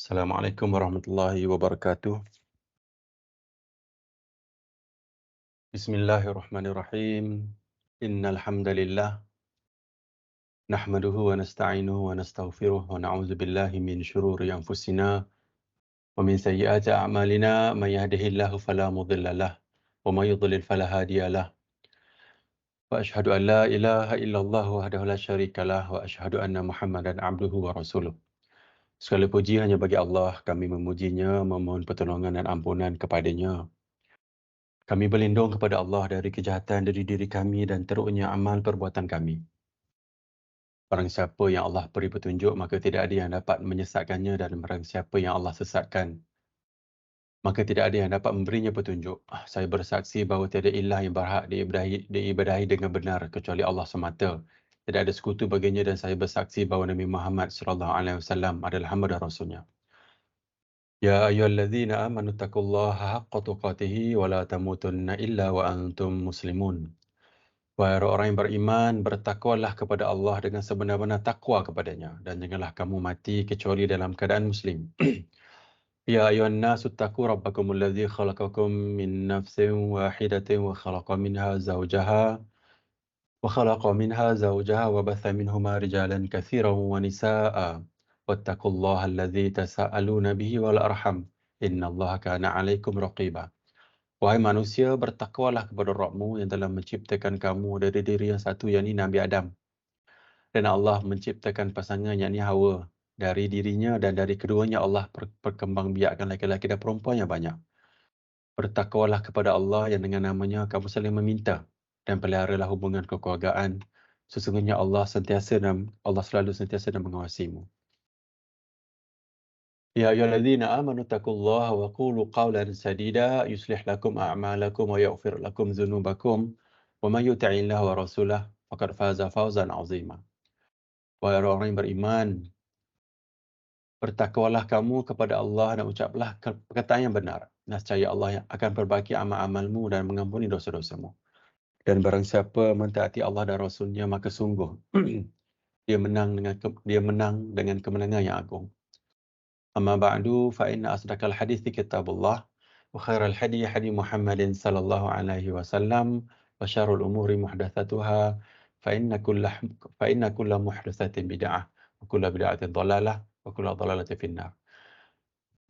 Assalamualaikum warahmatullahi wabarakatuh. Bismillahirrahmanirrahim. Innal hamdalillah nahmaduhu wa nasta'inuhu wa nastaghfiruh wa na'udzu billahi min shururi anfusina wa min sayyiati a'malina may yahdihillahu fala mudilla lahu wa may yudlil fala hadiya lahu. Wa asyhadu an la ilaha illallah wahdahu la syarika lah wa asyhadu anna Muhammadan abduhu wa rasuluh. Segala puji hanya bagi Allah, kami memujinya, memohon pertolongan dan ampunan kepadanya. Kami berlindung kepada Allah dari kejahatan dari diri kami dan teruknya amal perbuatan kami. Barang siapa yang Allah beri petunjuk, maka tidak ada yang dapat menyesatkannya, dan barang siapa yang Allah sesatkan, maka tidak ada yang dapat memberinya petunjuk. Saya bersaksi bahawa tiada ilah yang berhak diibadahi dengan benar kecuali Allah semata. Tidak ada sekutu baginya, dan saya bersaksi bahawa Nabi Muhammad SAW adalah hamba dan rasulnya. Ya ayyuhallazina amanu taqullaha haqqa tuqatih wa la tamutunna illa wa antum muslimun. Wahai orang yang beriman, bertakwalah kepada Allah dengan sebenar-benar takwa kepadanya, dan janganlah kamu mati kecuali dalam keadaan muslim. Ya ayuhan nasu taqu rabbakumul ladzi khalaqakum min nafsin wahidatin wa khalaqa minha zawjaha wa batha minhuma rijalan katsiran wa nisaa'a wattaqullaha alladzi tasaaluna bihi wal arham innallaha kana 'alaikum raqiba. Wahai manusia, bertakwalah kepada Rabbmu yang telah menciptakan kamu dari diri yang satu, yakni Nabi Adam. Dan Allah menciptakan pasangan, yakni Hawa, dari dirinya, dan dari keduanya Allah perkembangbiakkan laki-laki dan perempuan yang banyak. Bertakwalah kepada Allah yang dengan namanya kamu saling meminta, dan peliharalah hubungan kekeluargaan. Sesungguhnya Allah selalu sentiasa dan mengawasimu. Ya ayyuhalladzina amanu taqullaha wa qulu qawlan sadida yuslih lakum a'malakum wa yaghfir lakum dzunubakum wa may yuti'illaha wa rasulahu faqad faza fawzan 'azima. Wahai orang yang beriman, bertakwalah kamu kepada Allah dan ucaplah perkataan yang benar. Nescaya Allah yang akan perbaiki amal-amalmu dan mengampuni dosa-dosamu. Dan barang siapa mentaati Allah dan Rasulnya, maka sungguh dia menang dengan kemenangan yang agung. Amma ba'du fa inna asdaqal hadithi kitabullah wa khairal hadi hadi Muhammadin sallallahu alaihi wasallam wa syarrul umuri muhdatsatuha fa inna kulla muhdatsatin bid'ah wa kulla bid'atin dhalalah wa kulla dhalalatin finnar.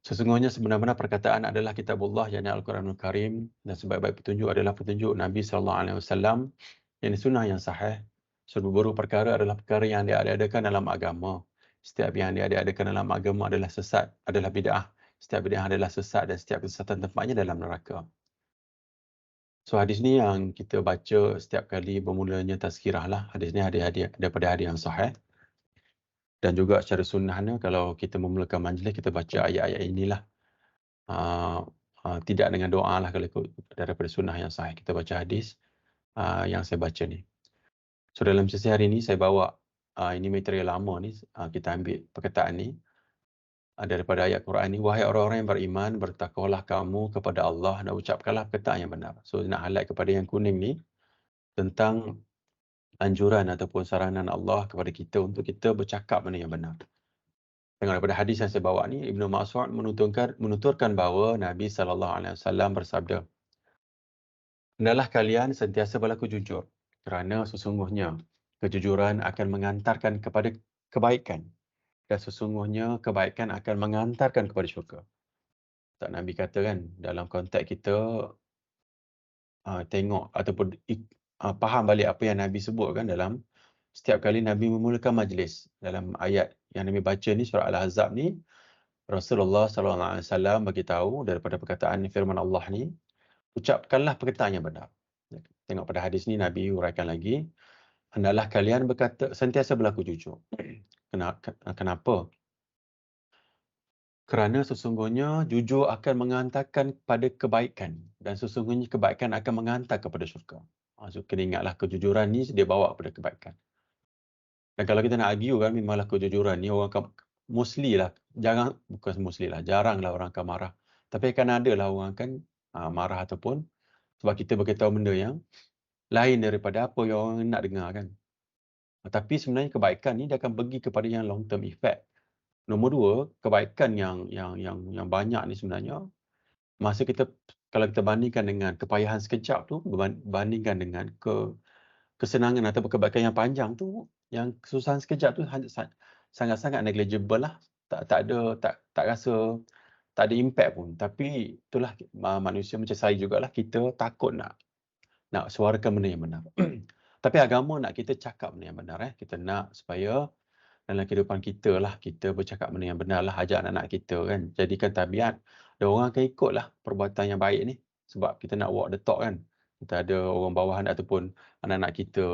Sesungguhnya sebenar-benar perkataan adalah kitabullah, yakni Al-Quranul Karim, dan sebaik-baik petunjuk adalah petunjuk Nabi sallallahu alaihi wasallam, yakni sunnah yang sahih. Seluruh perkara adalah perkara yang diadakan dalam agama. Setiap yang diadakan dalam agama adalah sesat, adalah bid'ah. Setiap bid'ah adalah sesat, dan setiap kesesatan tempatnya dalam neraka. So hadis ni yang kita baca setiap kali bermulanya tazkirah lah. Hadis ni hadis daripada hadis yang sahih. Dan juga secara sunnahnya, kalau kita memulakan majlis, kita baca ayat-ayat inilah. Tidak dengan doa lah, kalau ikut daripada sunnah yang sahih. Kita baca hadis yang saya baca ni. So dalam sesi hari ni saya bawa ini material lama ni, kita ambil perkataan ni daripada ayat Quran ni. Wahai orang-orang yang beriman, bertakwalah kamu kepada Allah dan ucapkanlah perkataan yang benar. So nak highlight kepada yang kuning ni tentang anjuran ataupun saranan Allah kepada kita untuk kita bercakap mana yang benar. Tengok daripada hadis yang saya bawa ni, Ibnu Mas'ud menuturkan bahawa Nabi SAW bersabda, "Hendaklah kalian sentiasa berlaku jujur, kerana sesungguhnya kejujuran akan mengantarkan kepada kebaikan, dan sesungguhnya kebaikan akan mengantarkan kepada syurga." Tak, Nabi kata kan, dalam konteks kita tengok ataupun faham balik apa yang Nabi sebut kan, dalam setiap kali Nabi memulakan majlis. Dalam ayat yang Nabi baca ni, surah Al-Ahzab ni, Rasulullah SAW bagi tahu daripada perkataan firman Allah ni, ucapkanlah perkataan yang benar. Tengok pada hadis ni Nabi uraikan lagi, hendaklah kalian sentiasa berlaku jujur. Kenapa? Kerana sesungguhnya jujur akan mengantarkan kepada kebaikan, dan sesungguhnya kebaikan akan mengantar kepada syurga. So kena ingatlah, kejujuran ni dia bawa kepada kebaikan. Dan kalau kita nak argue kan, memanglah kejujuran ni orang akan jaranglah orang akan marah. Tapi akan ada lah orang akan marah, ataupun sebab kita beritahu benda yang lain daripada apa yang orang nak dengar kan. Tapi sebenarnya kebaikan ni dia akan pergi kepada yang long term effect. Nombor dua, kebaikan yang banyak ni sebenarnya, masa kita kalau kita bandingkan dengan kepayahan sekejap tu, bandingkan dengan kesenangan atau kebaikan yang panjang tu, yang kesusahan sekejap tu sangat-sangat negligible lah. Tak rasa, tak ada impact pun. Tapi itulah manusia macam saya jugalah, kita takut nak suarakan benda yang benar. Tapi agama nak kita cakap benda yang benar. Kita nak supaya dalam kehidupan kita lah, kita bercakap benda yang benar lah, ajak anak-anak kita kan. Jadikan tabiat, dan orang akan ikut lah perbuatan yang baik ni. Sebab kita nak walk the talk kan. Kita ada orang bawahan ataupun anak-anak kita,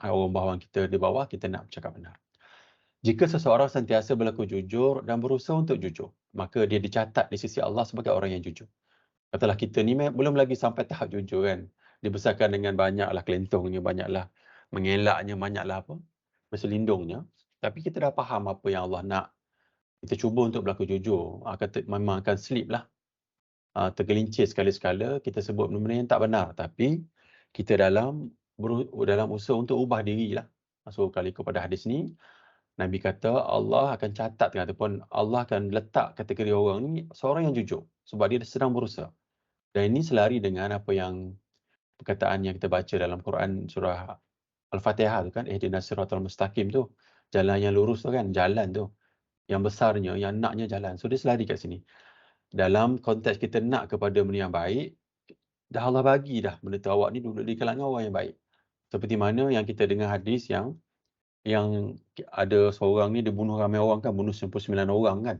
orang bawahan kita di bawah, kita nak bercakap benar. Jika seseorang sentiasa berlaku jujur dan berusaha untuk jujur, maka dia dicatat di sisi Allah sebagai orang yang jujur. Katalah kita ni belum lagi sampai tahap jujur kan. Dibesarkan dengan banyaklah kelentongnya, banyaklah mengelaknya, banyaklah apa, berselindungnya. Tapi kita dah faham apa yang Allah nak. Kita cuba untuk berlaku jujur. Memang akan slip lah. Tergelincir sekali-sekala, kita sebut benda-benda yang tak benar. Tapi kita dalam usaha untuk ubah diri lah. So kalau ikut pada hadis ni, Nabi kata Allah akan catat ataupun Allah akan letak kategori orang ni seorang yang jujur. Sebab dia sedang berusaha. Dan ini selari dengan apa yang perkataan yang kita baca dalam Quran surah Al-Fatihah tu kan, ihdinas siratal mustaqim tu. Jalan yang lurus tu kan, jalan tu. Yang besarnya, yang naknya jalan. So dia selari kat sini. Dalam konteks kita nak kepada benda yang baik, dah Allah bagi dah benda tu, awak ni duduk di kalangan orang yang baik. Seperti mana yang kita dengar hadis yang ada seorang ni dia bunuh ramai orang kan, bunuh 99 orang kan.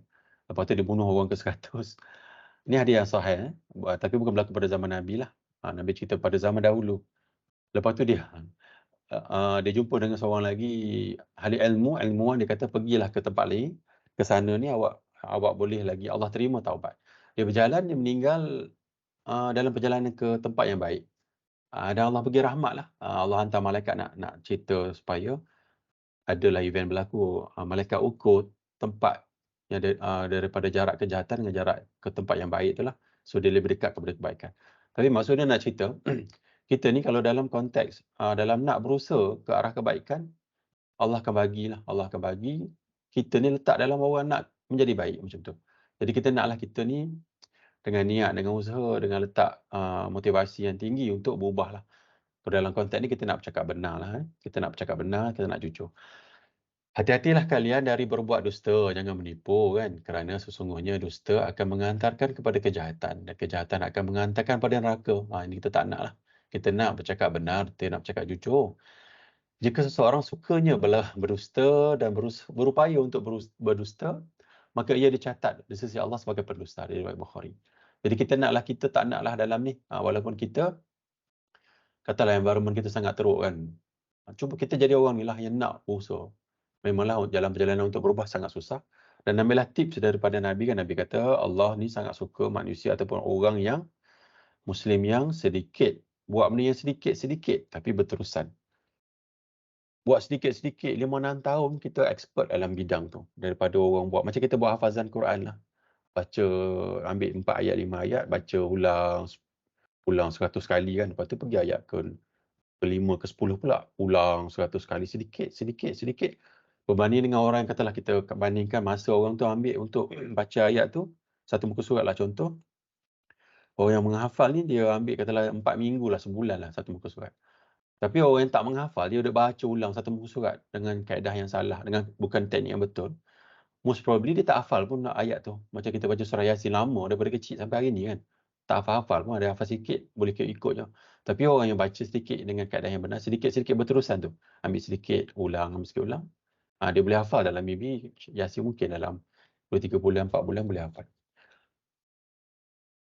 Lepas tu dia bunuh orang ke 100. Ini hadis yang sahih. Tapi bukan berlaku pada zaman Nabi lah. Nabi cerita pada zaman dahulu. Lepas tu dia jumpa dengan seorang lagi ahli ilmuwan, dia kata pergilah ke tempat lain. Ke sana ni awak boleh lagi, Allah terima taubat. Dia berjalan, dia meninggal dalam perjalanan ke tempat yang baik. Dan Allah bagi rahmat lah. Allah hantar malaikat nak cerita supaya adalah event berlaku, malaikat ukur tempat yang daripada jarak kejahatan dengan jarak ke tempat yang baik itulah. So dia lebih dekat kepada kebaikan. Tapi maksudnya nak cerita, kita ni kalau dalam konteks, dalam nak berusaha ke arah kebaikan, Allah akan bagilah, Allah akan bagi. Kita ni letak dalam orang nak menjadi baik macam tu. Jadi kita naklah kita ni dengan niat, dengan usaha, dengan letak motivasi yang tinggi untuk berubah lah. Dalam konteks ni kita nak bercakap benar lah. Kita nak bercakap benar, kita nak jujur. Hati-hatilah kalian dari berbuat dusta, jangan menipu kan. Kerana sesungguhnya dusta akan mengantarkan kepada kejahatan. Dan kejahatan akan mengantarkan pada neraka. Ini kita tak nak lah. Kita nak bercakap benar, kita nak bercakap jujur. Jika seseorang sukanya berdusta dan berupaya untuk berdusta, maka ia dicatat di sisi Allah sebagai pendusta. Dari riwayat Bukhari. Jadi kita tak naklah dalam ni. Walaupun kita, katalah environment kita sangat teruk kan. Cuba kita jadi orang ni lah yang nak berusaha. Memanglah jalan perjalanan untuk berubah sangat susah. Dan ambillah tips daripada Nabi kan. Nabi kata Allah ni sangat suka manusia ataupun orang yang Muslim yang sedikit. Buat benda yang sedikit-sedikit tapi berterusan. Buat sedikit-sedikit, 5-6 tahun kita expert dalam bidang tu. Daripada orang buat. Macam kita buat hafazan Quran lah. Baca, ambil 4 ayat, 5 ayat. Baca ulang 100 kali kan. Lepas tu pergi ayat ke-5, ke-10 pula. Ulang 100 kali. Sedikit. Berbanding dengan orang yang katalah kita bandingkan masa orang tu ambil untuk baca ayat tu, satu muka surat lah contoh. Orang yang menghafal ni dia ambil katalah 4 minggu lah, sebulan lah satu muka surat. Tapi orang yang tak menghafal, dia dah baca ulang satu muka surat dengan kaedah yang salah, dengan bukan teknik yang betul. Most probably dia tak hafal pun ayat tu. Macam kita baca surah Yasin lama daripada kecil sampai hari ni kan. Tak hafal pun, ada hafal sikit, boleh ikut je. Tapi orang yang baca sedikit dengan kaedah yang benar, sedikit-sedikit berterusan tu. Ambil sedikit, ambil sikit ulang. Dia boleh hafal dalam maybe Yasin mungkin dalam 2-3 bulan, 4 bulan boleh hafal.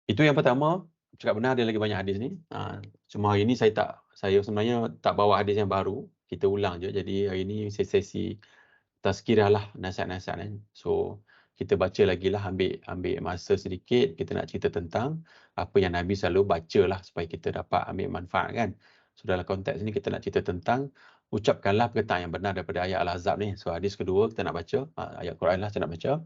Itu yang pertama, cakap benar ada lagi banyak hadis ni. Cuma hari ni saya sebenarnya tak bawa hadis yang baru. Kita ulang je. Jadi hari ni sesi tazkirah lah, nasihat-nasihat kan. So kita baca lagi lah, ambil masa sedikit, kita nak cerita tentang apa yang Nabi selalu baca lah supaya kita dapat ambil manfaat kan. So dalam konteks ni kita nak cerita tentang ucapkanlah perkataan yang benar daripada ayat Al-Ahzab ni. So hadis kedua kita nak baca, ayat Quran lah kita nak baca.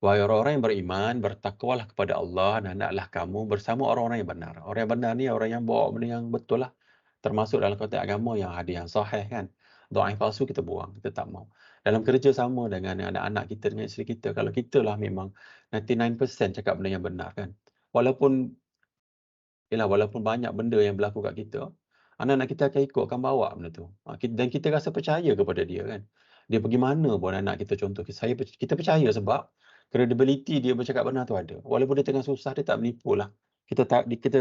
Wahai orang-orang yang beriman, bertakwalah kepada Allah dan hendaklah kamu bersama orang-orang yang benar. Orang yang benar ni orang yang bawa benda yang betul lah. Termasuk dalam konteks agama yang hadis yang sahih kan. Dhaif palsu kita buang, kita tak mau. Dalam kerja sama dengan anak-anak kita, dengan isteri kita. Kalau kita lah memang 99% cakap benda yang benar kan. Walaupun walaupun banyak benda yang berlaku kat kita, anak-anak kita akan ikut, akan bawa benda tu. Dan kita rasa percaya kepada dia kan. Dia pergi mana pun anak kita contoh, kita percaya sebab credibility dia bercakap benar tu ada. Walaupun dia tengah susah, dia tak menipu lah. Kita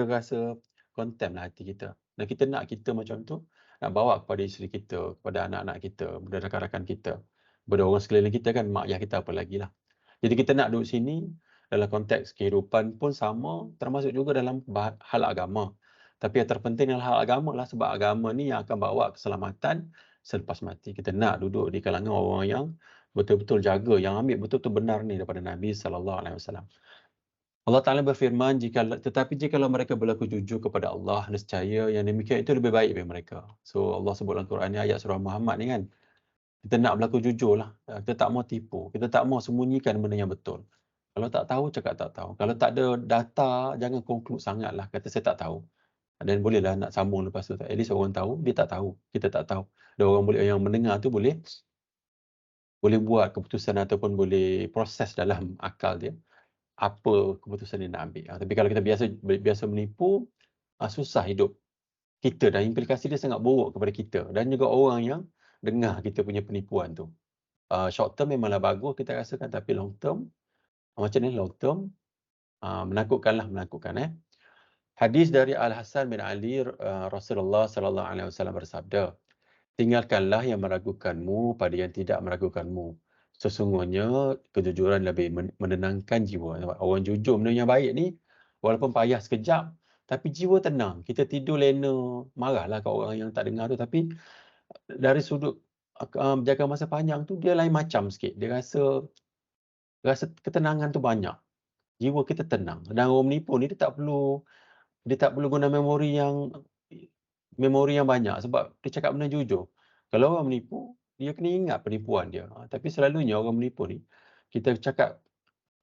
rasa contempt lah hati kita. Dan kita nak kita macam tu, nak bawa kepada isteri kita, kepada anak-anak kita, kepada rakan-rakan kita, kepada orang sekeliling kita kan, mak ayah kita apa lagi lah. Jadi kita nak duduk sini, dalam konteks kehidupan pun sama, termasuk juga dalam hal agama. Tapi yang terpenting dalam hal agama lah, sebab agama ni yang akan bawa keselamatan selepas mati. Kita nak duduk di kalangan orang yang betul-betul jaga, yang ambil betul-betul benar ni daripada Nabi SAW. Allah Ta'ala berfirman, tetapi jikalau mereka berlaku jujur kepada Allah, nescaya yang demikian itu lebih baik bagi mereka. So Allah sebut dalam Quran ni, ayat surah Muhammad ni kan, kita nak berlaku jujur lah. Kita tak mau tipu. Kita tak mau sembunyikan benda yang betul. Kalau tak tahu, cakap tak tahu. Kalau tak ada data, jangan conclude sangat lah. Kata saya tak tahu. Dan bolehlah nak sambung lepas tu. At least orang tahu, dia tak tahu. Kita tak tahu. Dan orang yang mendengar tu boleh buat keputusan ataupun boleh proses dalam akal dia apa keputusan dia nak ambil. Tapi kalau kita biasa menipu, susah hidup kita dan implikasi dia sangat buruk kepada kita dan juga orang yang dengar kita punya penipuan tu. Short term memanglah bagus kita rasakan, tapi long term, macam ni long term, menakutkan. Hadis dari Al-Hasan bin Ali, Rasulullah sallallahu alaihi wasallam bersabda, tinggalkanlah yang meragukanmu pada yang tidak meragukanmu. Sesungguhnya kejujuran lebih menenangkan jiwa. Orang jujur benda yang baik ni, walaupun payah sekejap, tapi jiwa tenang. Kita tidur lena, marahlah kat orang yang tak dengar tu, tapi dari sudut jaga masa panjang tu, dia lain macam sikit. Dia rasa ketenangan tu banyak. Jiwa kita tenang. Dan orang menipu ni dia tak perlu guna memori yang banyak sebab dia cakap benda jujur. Kalau orang menipu, dia kena ingat penipuan dia. Tapi selalunya orang menipu ni, kita cakap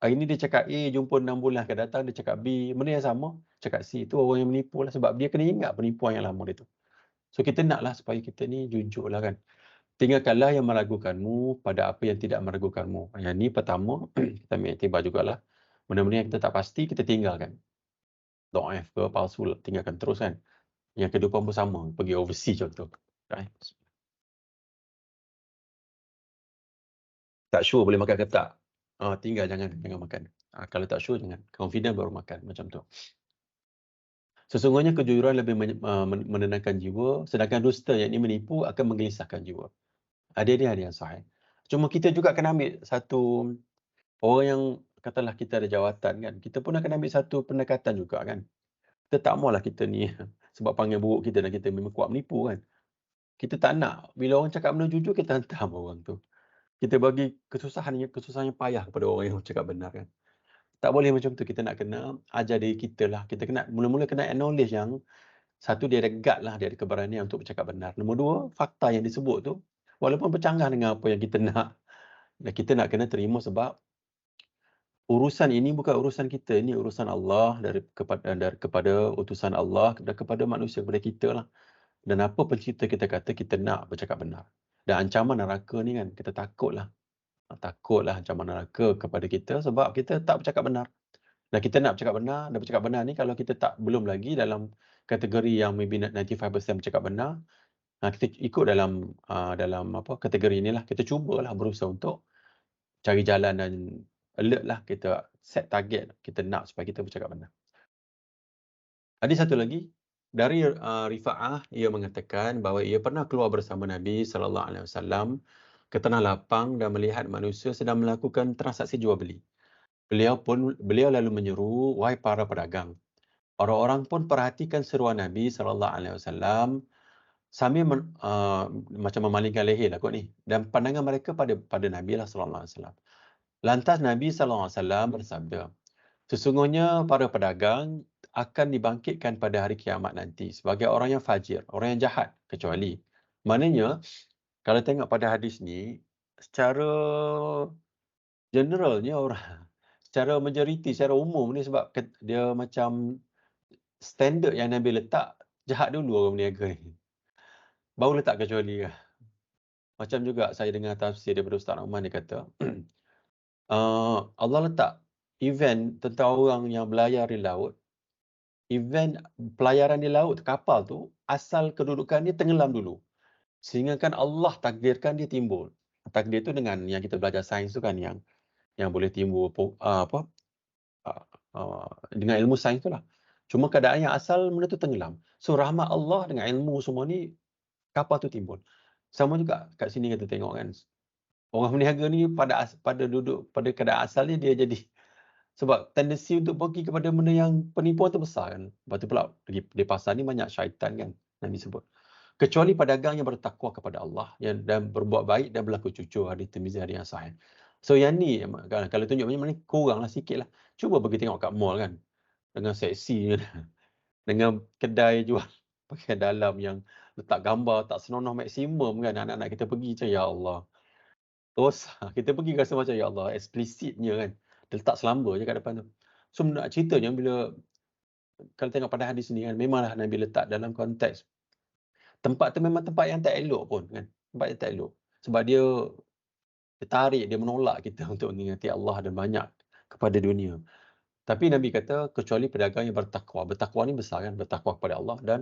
hari ni dia cakap A, jumpa 6 bulan akan datang, dia cakap B, benda yang sama, cakap C. Itu orang yang menipu lah sebab dia kena ingat penipuan yang lama dia tu. So kita naklah supaya kita ni jujur lah kan. Tinggalkanlah yang meragukanmu pada apa yang tidak meragukanmu. Yang ni pertama, kita ambil iktibar jugalah. Benda-benda yang kita tak pasti, kita tinggalkan. Do'if ke, palsu, tinggalkan terus kan. Yang kedua pun sama, pergi overseas contoh. Tak sure boleh makan ke tak? Tinggal, jangan makan. Kalau tak sure, jangan. Confident baru makan, macam tu. Sesungguhnya kejujuran lebih menenangkan jiwa, sedangkan dusta yang ini menipu akan menggelisahkan jiwa. Ada yang sahih. Cuma kita juga akan ambil satu, orang yang katalah kita ada jawatan kan, kita pun akan ambil satu pendekatan juga kan. Kita tak maulah kita ni sebab panggil buruk kita dan kita memang kuat menipu kan. Kita tak nak bila orang cakap benda jujur, kita hantam orang tu. Kita bagi kesusahan yang payah kepada orang yang cakap benar kan. Tak boleh macam tu. Kita nak kena ajar diri kita lah. Kita kena mula-mula kena acknowledge yang satu, dia ada gut lah, dia ada keberanian untuk bercakap benar. Nombor dua, fakta yang disebut tu walaupun bercanggah dengan apa yang kita nak, dan kita nak kena terima sebab urusan ini bukan urusan kita, ini urusan Allah kepada utusan Allah dan kepada manusia, kepada kita lah. Dan apa pencipta kita kata kita nak bercakap benar. Dan ancaman neraka ni kan, kita takutlah ancaman neraka kepada kita sebab kita tak bercakap benar. Dan kita nak bercakap benar, dan bercakap benar ni kalau kita belum lagi dalam kategori yang maybe 95% bercakap benar, kita ikut dalam kategori inilah, kita cubalah berusaha untuk cari jalan dan alert lah, kita set target, kita nak supaya kita bercakap benar. Ada satu lagi dari Rifa'ah, ia mengatakan bahawa ia pernah keluar bersama Nabi SAW ke tanah lapang dan melihat manusia sedang melakukan transaksi jual beli. Beliau lalu menyeru, wahai para pedagang. Orang-orang pun perhatikan seruan Nabi SAW sambil macam memalingkan leher lah kot ni. Dan pandangan mereka pada Nabi SAW. Lantas Nabi SAW bersabda, sesungguhnya para pedagang akan dibangkitkan pada hari kiamat nanti sebagai orang yang fajir, orang yang jahat, kecuali. Maknanya, kalau tengok pada hadis ni, secara generalnya secara majoriti, secara umum ni sebab dia macam standard yang Nabi letak, jahat dulu orang berniaga ni. Baru letak kecuali lah. Macam juga saya dengar tafsir daripada Ustaz Rahman, dia kata, Allah letak event tentang orang yang berlayar di laut, event pelayaran di laut, kapal tu, asal kedudukan dia tenggelam dulu. Sehingga kan Allah takdirkan dia timbul. Takdir tu dengan yang kita belajar sains tu kan, yang boleh timbul apa, uh, dengan ilmu sains tu lah. Cuma keadaan yang asal benda tu tenggelam. So rahmat Allah dengan ilmu semua ni, kapal tu timbul. Sama juga kat sini kita tengok kan, orang berniaga ni pada duduk pada keadaan asalnya dia jadi, sebab tendensi untuk pergi kepada benda yang penipuan tu besar kan. Lepas tu pula di pasar ni banyak syaitan kan, Nabi sebut. Kecuali pedagang yang bertakwa kepada Allah dan berbuat baik dan berlaku jujur, hadis Tirmizi, hadis yang sahih. So yang ni kalau tunjuk macam mana, kuranglah sikit lah. Cuba pergi tengok kat mall kan, dengan seksi dengan kedai jual pakaian dalam yang letak gambar tak senonoh maksimum kan, anak-anak kita pergi macam ya Allah. Dosa. Kita pergi rasa macam ya Allah, eksplisitnya kan. Dia letak selamba je kat depan tu. So nak ceritanya bila kalau tengok pada hadis ni kan, memanglah Nabi letak dalam konteks tempat tu memang tempat yang tak elok pun kan. Tempat yang tak elok. Sebab dia tarik, dia menolak kita untuk mengingati Allah dan banyak kepada dunia. Tapi Nabi kata kecuali pedagang yang bertakwa. Bertakwa ni besar kan, bertakwa kepada Allah dan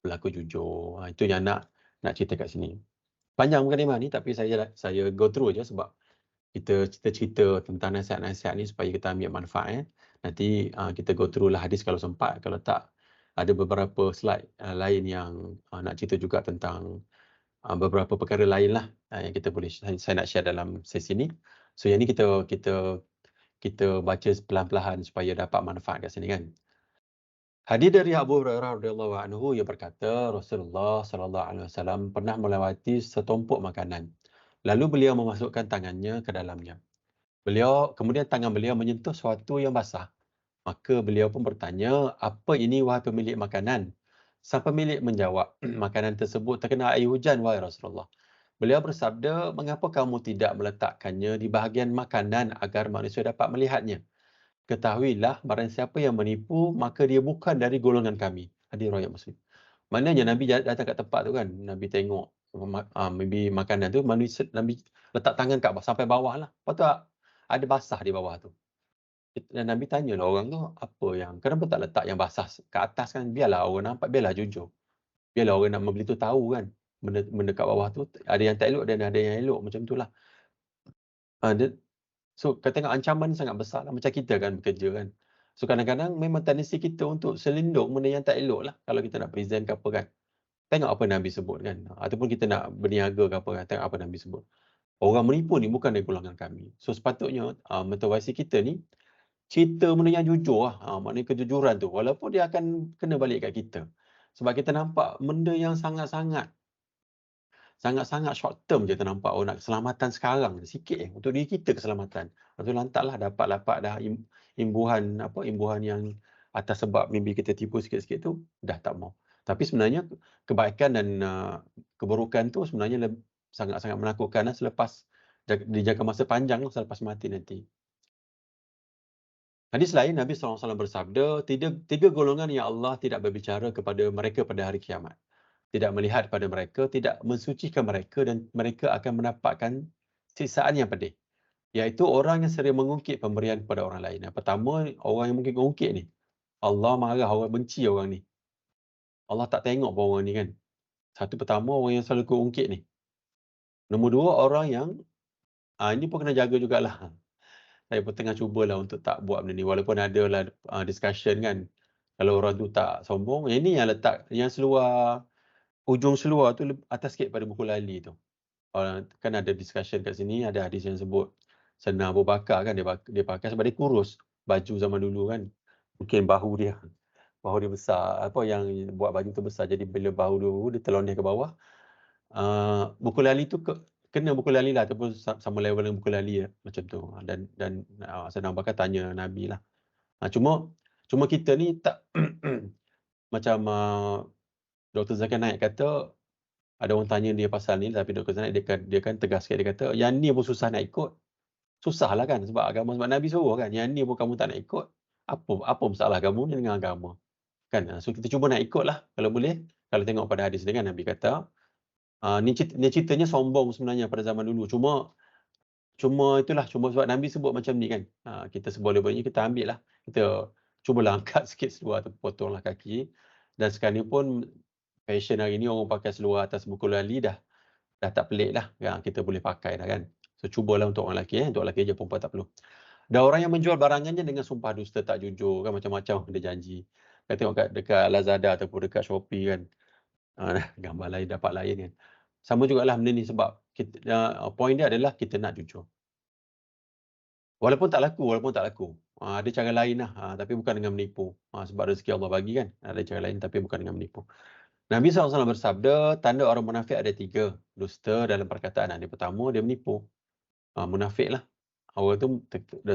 berlaku jujur. Itu yang nak cerita kat sini. Panjang mukadimah ni tapi saya go through je sebab kita cerita tentang nasihat-nasihat ni supaya kita ambil manfaat. Nanti kita go through lah hadis kalau sempat. Kalau tak, ada beberapa slide lain yang nak cerita juga tentang beberapa perkara lain lah yang kita boleh saya nak share dalam sesi ni. So yang ni kita baca pelan-pelan supaya dapat manfaat kat sini kan. Hadis dari Abu Hurairah radhiyallahu anhu yang berkata Rasulullah sallallahu alaihi wasallam pernah melewati setumpuk makanan. Lalu beliau memasukkan tangannya ke dalamnya. Kemudian tangan beliau menyentuh sesuatu yang basah. Maka beliau pun bertanya, "Apa ini wahai pemilik makanan?" Sang pemilik menjawab, "Makanan tersebut terkena air hujan wahai Rasulullah." Beliau bersabda, "Mengapa kamu tidak meletakkannya di bahagian makanan agar manusia dapat melihatnya? Ketahuilah, barang siapa yang menipu, maka dia bukan dari golongan kami." Hadis riwayat Muslim. Maknanya Nabi datang kat tempat tu kan, Nabi tengok maybe makanan tu, Nabi letak tangan kat sampai bawah lah. Lepas tu ada basah di bawah tu. Dan Nabi tanyalah orang tu, apa yang, kenapa tak letak yang basah kat atas kan? Biarlah orang nampak, biarlah jujur. Biarlah orang nak membeli tu tahu kan. Benda kat bawah tu, ada yang tak elok dan ada yang elok. Macam tu lah. So, kita tengok ancaman sangat besar lah. Macam kita kan bekerja kan. So, kadang-kadang memang tendensi kita untuk selindung benda yang tak elok lah. Kalau kita nak present ke apa kan. Tengok apa Nabi sebut kan. Ataupun kita nak berniaga ke apa kan. Tengok apa Nabi sebut. Orang menipu ni bukan dari golongan kami. So, sepatutnya motivasi kita ni cerita benda yang jujur lah. Maknanya kejujuran tu. Walaupun dia akan kena balik kat kita. Sebab kita nampak benda yang sangat-sangat short term je kita nampak. Oh, nak keselamatan sekarang. Sikit untuk diri kita keselamatan. Lepas tu lantaklah dapat dah imbuhan yang atas sebab maybe kita tipu sikit-sikit tu, dah tak mau. Tapi sebenarnya kebaikan dan keburukan tu sebenarnya sangat-sangat menakutkan lah selepas dijaga masa panjang selepas mati nanti. Hadis lain Nabi SAW bersabda, tiga golongan yang Allah tidak berbicara kepada mereka pada hari kiamat. Tidak melihat pada mereka, tidak mensucikan mereka dan mereka akan mendapatkan siksaan yang pedih. Iaitu orang yang sering mengungkit pemberian kepada orang lain. Yang pertama, orang yang mengungkit ni. Allah marah, orang benci orang ni. Allah tak tengok pun orang ni kan. Satu pertama, orang yang selalu ungkit ni. Nombor dua, orang yang ini pun kena jaga jugalah. Saya pun tengah cubalah untuk tak buat benda ni. Walaupun ada lah discussion kan. Kalau orang tu tak sombong, yang ni yang letak, yang seluar, ujung seluar tu atas sikit pada buku lali tu. Kan ada discussion kat sini, ada hadis yang sebut Sayyidina Abu Bakar kan, dia pakai sebab dia kurus baju zaman dulu kan. Mungkin bahu dia besar, apa yang buat baju tu besar, jadi bila bahu dia terlondeh ke bawah. Buku lali tu kena buku lali lah, ataupun sama level dengan buku lali macam tu. Dan Sayyidina Abu Bakar tanya Nabi lah. Cuma kita ni tak macam Dr. Zakir Naik kata, ada orang tanya dia pasal ni, tapi Dr. Zakir Naik dia kan tegas sikit, dia kata yang ni pun susah nak ikut. Susah lah kan, sebab agama, sebab Nabi suruh kan, yang ni pun kamu tak nak ikut, apa masalah kamu ni dengan agama kan. So kita cuba nak ikut lah kalau boleh. Kalau tengok pada hadis dengan Nabi kata Ni ceritanya sombong sebenarnya pada zaman dulu. Cuma itulah, cuma sebab Nabi sebut macam ni kan. Kita seboleh-bolehnya kita ambil lah. Kita cubalah angkat sikit seluar tu, potonglah kaki. Dan sekarang ni pun fashion hari ni orang pakai seluar atas muka lali dah tak pelik lah. Kita boleh pakai dah kan. So cubalah untuk orang lelaki, untuk lelaki je, perempuan tak perlu. Dan orang yang menjual barangannya dengan sumpah dusta tak jujur kan, macam-macam dia janji. Kita tengok dekat Lazada ataupun dekat Shopee kan. Gambar lain dapat lain kan. Sama jugalah benda ni, sebab point dia adalah kita nak jujur. Walaupun tak laku. Ada cara lain lah, tapi bukan dengan menipu. Sebab rezeki Allah bagi kan. Ada cara lain tapi bukan dengan menipu. Nabi SAW bersabda, tanda orang munafik ada 3. Dusta dalam perkataan. Yang pertama, dia menipu. Munafik lah. Orang tu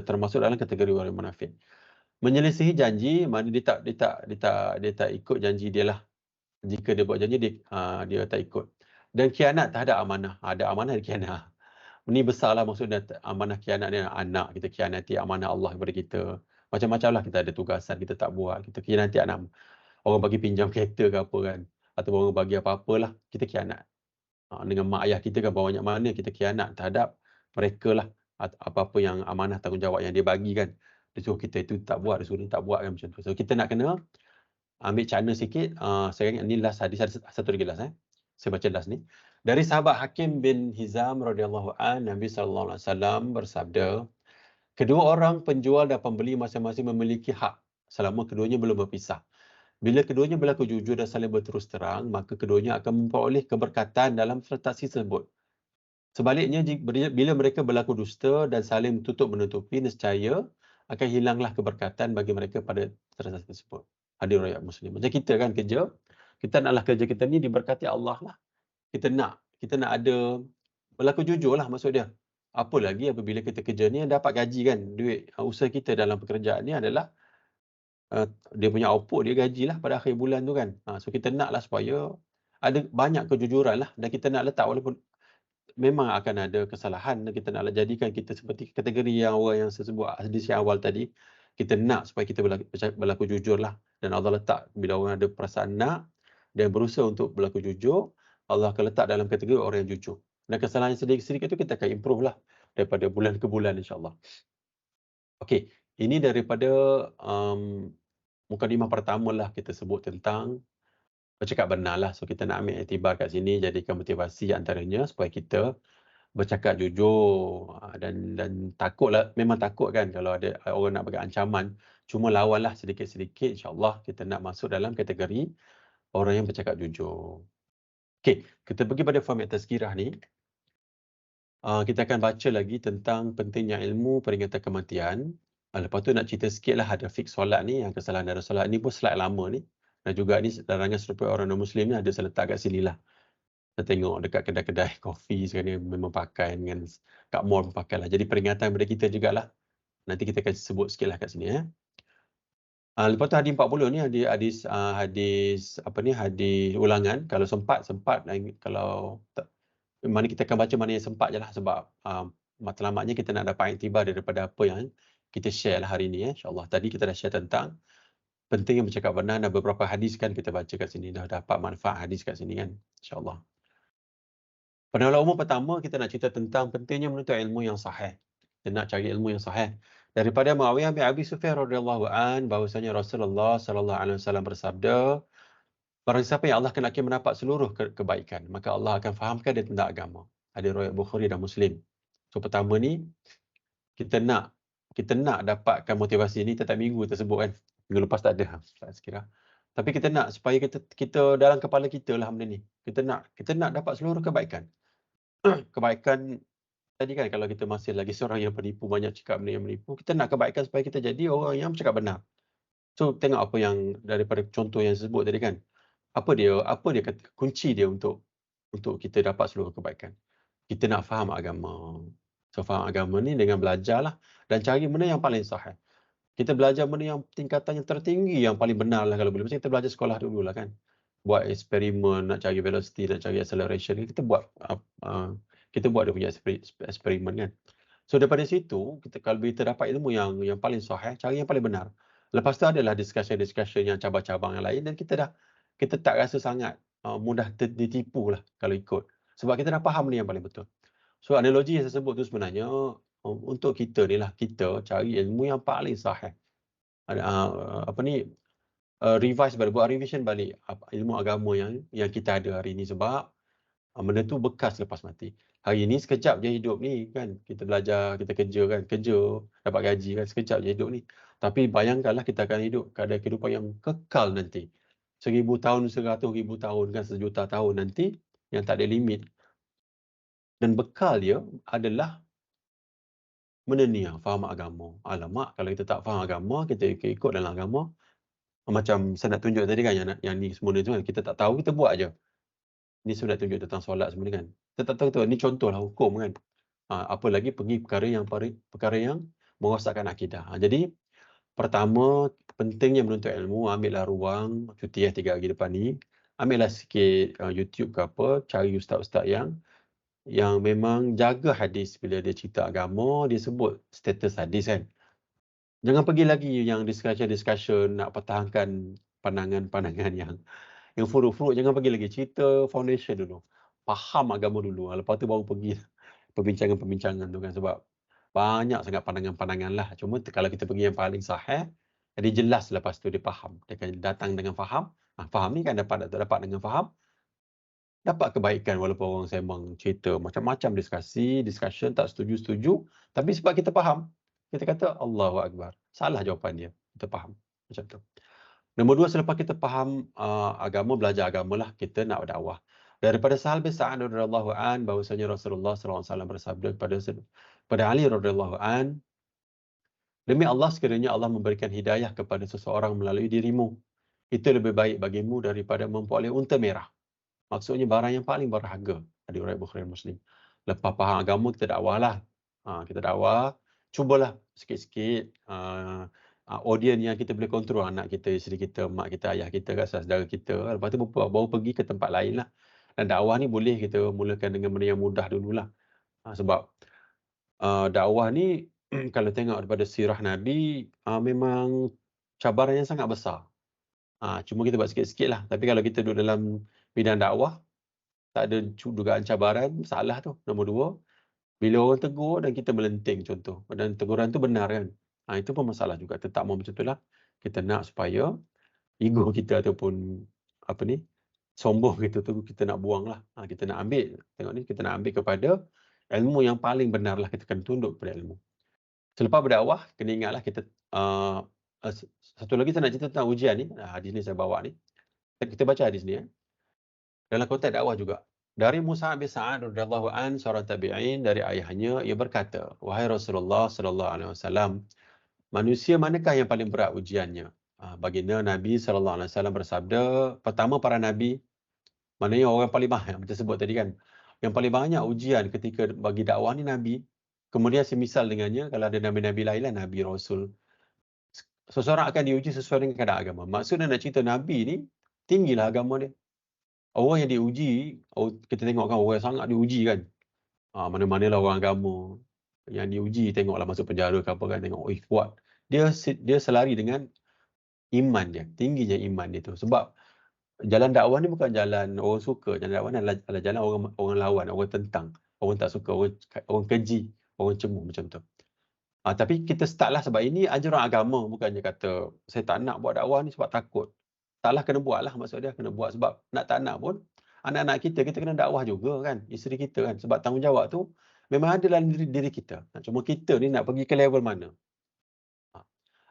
termasuk dalam kategori orang munafik. Menyelisihi janji, mana dia tak ikut janji dia lah. Jika dia buat janji, dia tak ikut. Dan khianat terhadap amanah. Ada amanah, ada khianat. Ini besarlah maksudnya, amanah khianat ni, anak kita khianati amanah Allah kepada kita. Macam-macam lah, kita ada tugasan, kita tak buat. Kita khianati anak. Orang bagi pinjam kereta ke apa kan. Atau orang bagi apa-apalah, kita khianat. Dengan mak ayah kita kan, banyak mana kita khianat terhadap mereka lah. Apa-apa yang amanah tanggungjawab yang dia bagi kan. Dia suruh kita itu tak buat, dia suruh tak buat kan, macam tu. So kita nak kena ambil cana sikit. Saya ingat ni last hadis, ada satu lagi last. Saya baca last ni. Dari sahabat Hakim bin Hizam radhiyallahu an, Nabi sallallahu alaihi wasallam bersabda, kedua orang penjual dan pembeli masing-masing memiliki hak selama keduanya belum berpisah. Bila keduanya berlaku jujur dan saling berterus terang, maka keduanya akan memperoleh keberkatan dalam transaksi tersebut. Sebaliknya, bila mereka berlaku dusta dan saling menutup-menutupi, nescaya akan hilanglah keberkatan bagi mereka pada transaksi tersebut. Hadis riwayat Muslim. Macam kita kan kerja, kita naklah kerja kita ni diberkati Allah lah. Kita nak ada berlaku jujur lah maksud dia. Apa lagi apabila kita kerja ni dapat gaji kan, duit usaha kita dalam pekerjaan ni adalah dia punya output, dia gajilah pada akhir bulan tu kan. So kita naklah supaya ada banyak kejujuran lah, dan kita nak letak, walaupun memang akan ada kesalahan, dan kita nak jadikan kita seperti kategori yang orang yang saya sebut hadis yang awal tadi. Kita nak supaya kita berlaku jujur lah, dan Allah letak bila orang ada perasaan nak dan berusaha untuk berlaku jujur, Allah akan letak dalam kategori orang yang jujur. Dan kesalahan sedikit-sedikit itu kita akan improve lah daripada bulan ke bulan, insyaAllah. Okey, ini daripada mukadimah pertama lah kita sebut tentang bercakap benar lah. So kita nak ambil iktibar kat sini, jadikan motivasi antaranya supaya kita bercakap jujur. Dan takutlah, memang takut kan kalau ada orang nak bagi ancaman. Cuma lawanlah sedikit-sedikit, insyaAllah kita nak masuk dalam kategori orang yang bercakap jujur. Okey, kita pergi pada format tazkirah ni. Kita akan baca lagi tentang pentingnya ilmu peringatan kematian. Lepas tu nak cerita sikit lah ada fix solat ni, yang kesalahan dalam solat ni pun slide lama ni. Dan juga ni larangan serupa orang non-Muslim ni ada saya letak kat sini lah. Kita tengok dekat kedai-kedai kopi sekarang ni memang pakai, dengan kat mall pun pakai lah. Jadi peringatan kepada kita jugalah. Nanti kita akan sebut sikit lah kat sini. Lepas tu hadis 40 ni hadis ulangan. Kalau sempat, kalau tak, mana kita akan baca mana yang sempat je lah, sebab matlamatnya kita nak dapat iktibar daripada apa yang kita share lah hari ni. InsyaAllah tadi kita dah share tentang pentingnya bercakap benar, dan beberapa hadis kan kita baca kat sini, dah dapat manfaat hadis kat sini kan, insyaAllah. Pada umum pertama, kita nak cerita tentang pentingnya menuntut ilmu yang sahih. Kita nak cari ilmu yang sahih. Daripada Muawiyah bin Abi Sufyan radhiyallahu an, bahwasanya Rasulullah sallallahu alaihi wasallam bersabda, barang siapa yang Allah kehendaki mendapat seluruh kebaikan, maka Allah akan fahamkan dia tentang agama. Ada riwayat Bukhari dan Muslim. So pertama ni, kita nak dapatkan motivasi ni setiap minggu tersebut kan. Minggu lepas tak ada, tak sekira. Tapi kita nak supaya kita dalam kepala kita lah benda ni. Kita nak dapat seluruh kebaikan. Kebaikan tadi kan, kalau kita masih lagi seorang yang penipu, banyak cakap benda yang menipu, kita nak kebaikan supaya kita jadi orang yang bercakap benar. So tengok apa yang daripada contoh yang sebut tadi kan. Apa dia kata kunci dia untuk kita dapat seluruh kebaikan. Kita nak faham agama. So faham agama ni dengan belajar lah, dan cari benda yang paling sahih. Kita belajar benda yang tingkatan yang tertinggi, yang paling benar lah kalau boleh. Macam kita belajar sekolah dulu lah kan. Buat eksperimen, nak cari velocity, nak cari acceleration. Kita buat dia punya eksperimen kan. So daripada situ, kalau kita dapat ilmu yang paling sahih, cari yang paling benar. Lepas tu adalah discussion yang cabang-cabang yang lain, dan kita tak rasa sangat mudah ditipu lah kalau ikut. Sebab kita dah faham ni yang paling betul. So analogi yang saya sebut tu sebenarnya untuk kita ni lah, kita cari ilmu yang paling sahih. Ada apa ni, revise balik, buat revision balik ilmu agama yang kita ada hari ni, sebab benda tu bekas lepas mati. Hari ni sekejap je hidup ni kan, kita belajar, kita kerja kan, kerja, dapat gaji kan, sekejap je hidup ni. Tapi bayangkanlah kita akan hidup keadaan kehidupan yang kekal nanti. 1000 tahun, 100,000 tahun kan, sejuta tahun nanti, yang tak ada limit. Dan bekal dia adalah benda ni, faham agama. Alamak, kalau kita tak faham agama, kita ikut dalam agama, macam saya nak tunjuk tadi kan, yang ni semua ni tu kan, kita tak tahu, kita buat je. Ni saya nak tunjuk tentang solat semua ni kan. Kita tak tahu, ni contohlah hukum kan. Apa lagi pergi perkara yang merosakkan akidah. Jadi pertama, pentingnya menuntut ilmu, ambillah ruang cuti 3 hari depan ni, ambillah sikit YouTube ke apa, cari ustaz-ustaz yang memang jaga hadis. Bila dia cerita agama, dia sebut status hadis kan. Jangan pergi lagi yang discussion nak pertahankan pandangan-pandangan yang furuk-furuk. Jangan pergi lagi, cerita foundation dulu. Faham agama dulu. Lepas tu baru pergi perbincangan-perbincangan tu kan, sebab banyak sangat pandangan-pandangan lah. Cuma kalau kita pergi yang paling sahih, jadi jelas lepas tu dia faham. Dia akan datang dengan faham. Faham ni kan dapat dengan faham, dapat kebaikan walaupun orang sembang cerita macam-macam discussion, tak setuju, tapi sebab kita faham, kita kata Allahu Akbar. Salah jawapan dia. Kita faham. Macam tu. Nombor 2, selepas kita faham agama, belajar agama lah, kita nak dakwah. Daripada Sahal bin Sa'ad radhiyallahu an, bahwasanya Rasulullah sallallahu alaihi wasallam bersabda kepada Ali radhiyallahu an, demi Allah, sekiranya Allah memberikan hidayah kepada seseorang melalui dirimu, itu lebih baik bagimu daripada memperoleh unta merah. Maksudnya barang yang paling berharga. Hadis riwayat Bukhari Muslim. Lepas faham agama, kita dakwah lah. Kita dakwah, cubalah sikit-sikit audiens yang kita boleh kontrol, anak kita, isteri kita, mak kita, ayah kita, saudara kita. Lepas tu baru pergi ke tempat lain lah. Dan dakwah ni boleh kita mulakan dengan benda yang mudah dululah. Sebab dakwah ni kalau tengok daripada sirah Nabi, memang cabaran yang sangat besar. Cuma kita buat sikit-sikit lah. Tapi kalau kita duduk dalam bidang dakwah, tak ada dugaan cabaran, salah tu. Nombor 2, bila orang tegur dan kita melenting contoh, dan teguran tu benar kan, itu pun masalah juga. Tetap mau macam tu lah. Kita nak supaya ego kita ataupun apa ni, sombong kita tu kita nak buang lah. Kita nak ambil, tengok ni, kita nak ambil kepada ilmu yang paling benar lah. Kita akan tunduk pada ilmu. Selepas berdakwah, kena ingatlah kita satu lagi saya nak cerita tentang ujian ni. Hadis ni saya bawa ni. Kita baca hadis ni dalam konteks dakwah juga. Dari Musa bin Sa'ad radhiyallahu an, seorang tabi'in, dari ayahnya, ia berkata, wahai Rasulullah sallallahu alaihi wasallam, manusia manakah yang paling berat ujiannya? Baginda Nabi sallallahu alaihi wasallam bersabda, pertama para nabi, maknanya orang paling banyak, macam sebut tadi kan, yang paling banyak ujian ketika bagi dakwah ni nabi. Kemudian semisal dengannya, kalau ada nabi-nabi lain lah, nabi, rasul, seseorang akan diuji sesuai dengan kadar agama. Maksudnya nak cerita nabi ni, tinggilah agama dia. Orang yang diuji, kita tengok kan, orang yang sangat diuji kan. Mana-manalah orang agama yang diuji, tengoklah masuk penjara ke apa kan, tengok, kuat. Dia selari dengan iman dia, tingginya iman dia tu. Sebab jalan dakwah ni bukan jalan orang suka, jalan dakwah ni adalah jalan orang lawan, orang tentang, orang tak suka, orang keji, orang cemu macam tu. Tapi kita start lah, sebab ini anjuran agama, bukannya kata saya tak nak buat dakwah ni sebab takut. Taklah, kena buat lah, maksud dia kena buat, sebab nak tak nak pun anak-anak kita kena dakwah juga kan, isteri kita kan, sebab tanggungjawab tu memang ada dalam diri kita. Cuma kita ni nak pergi ke level mana.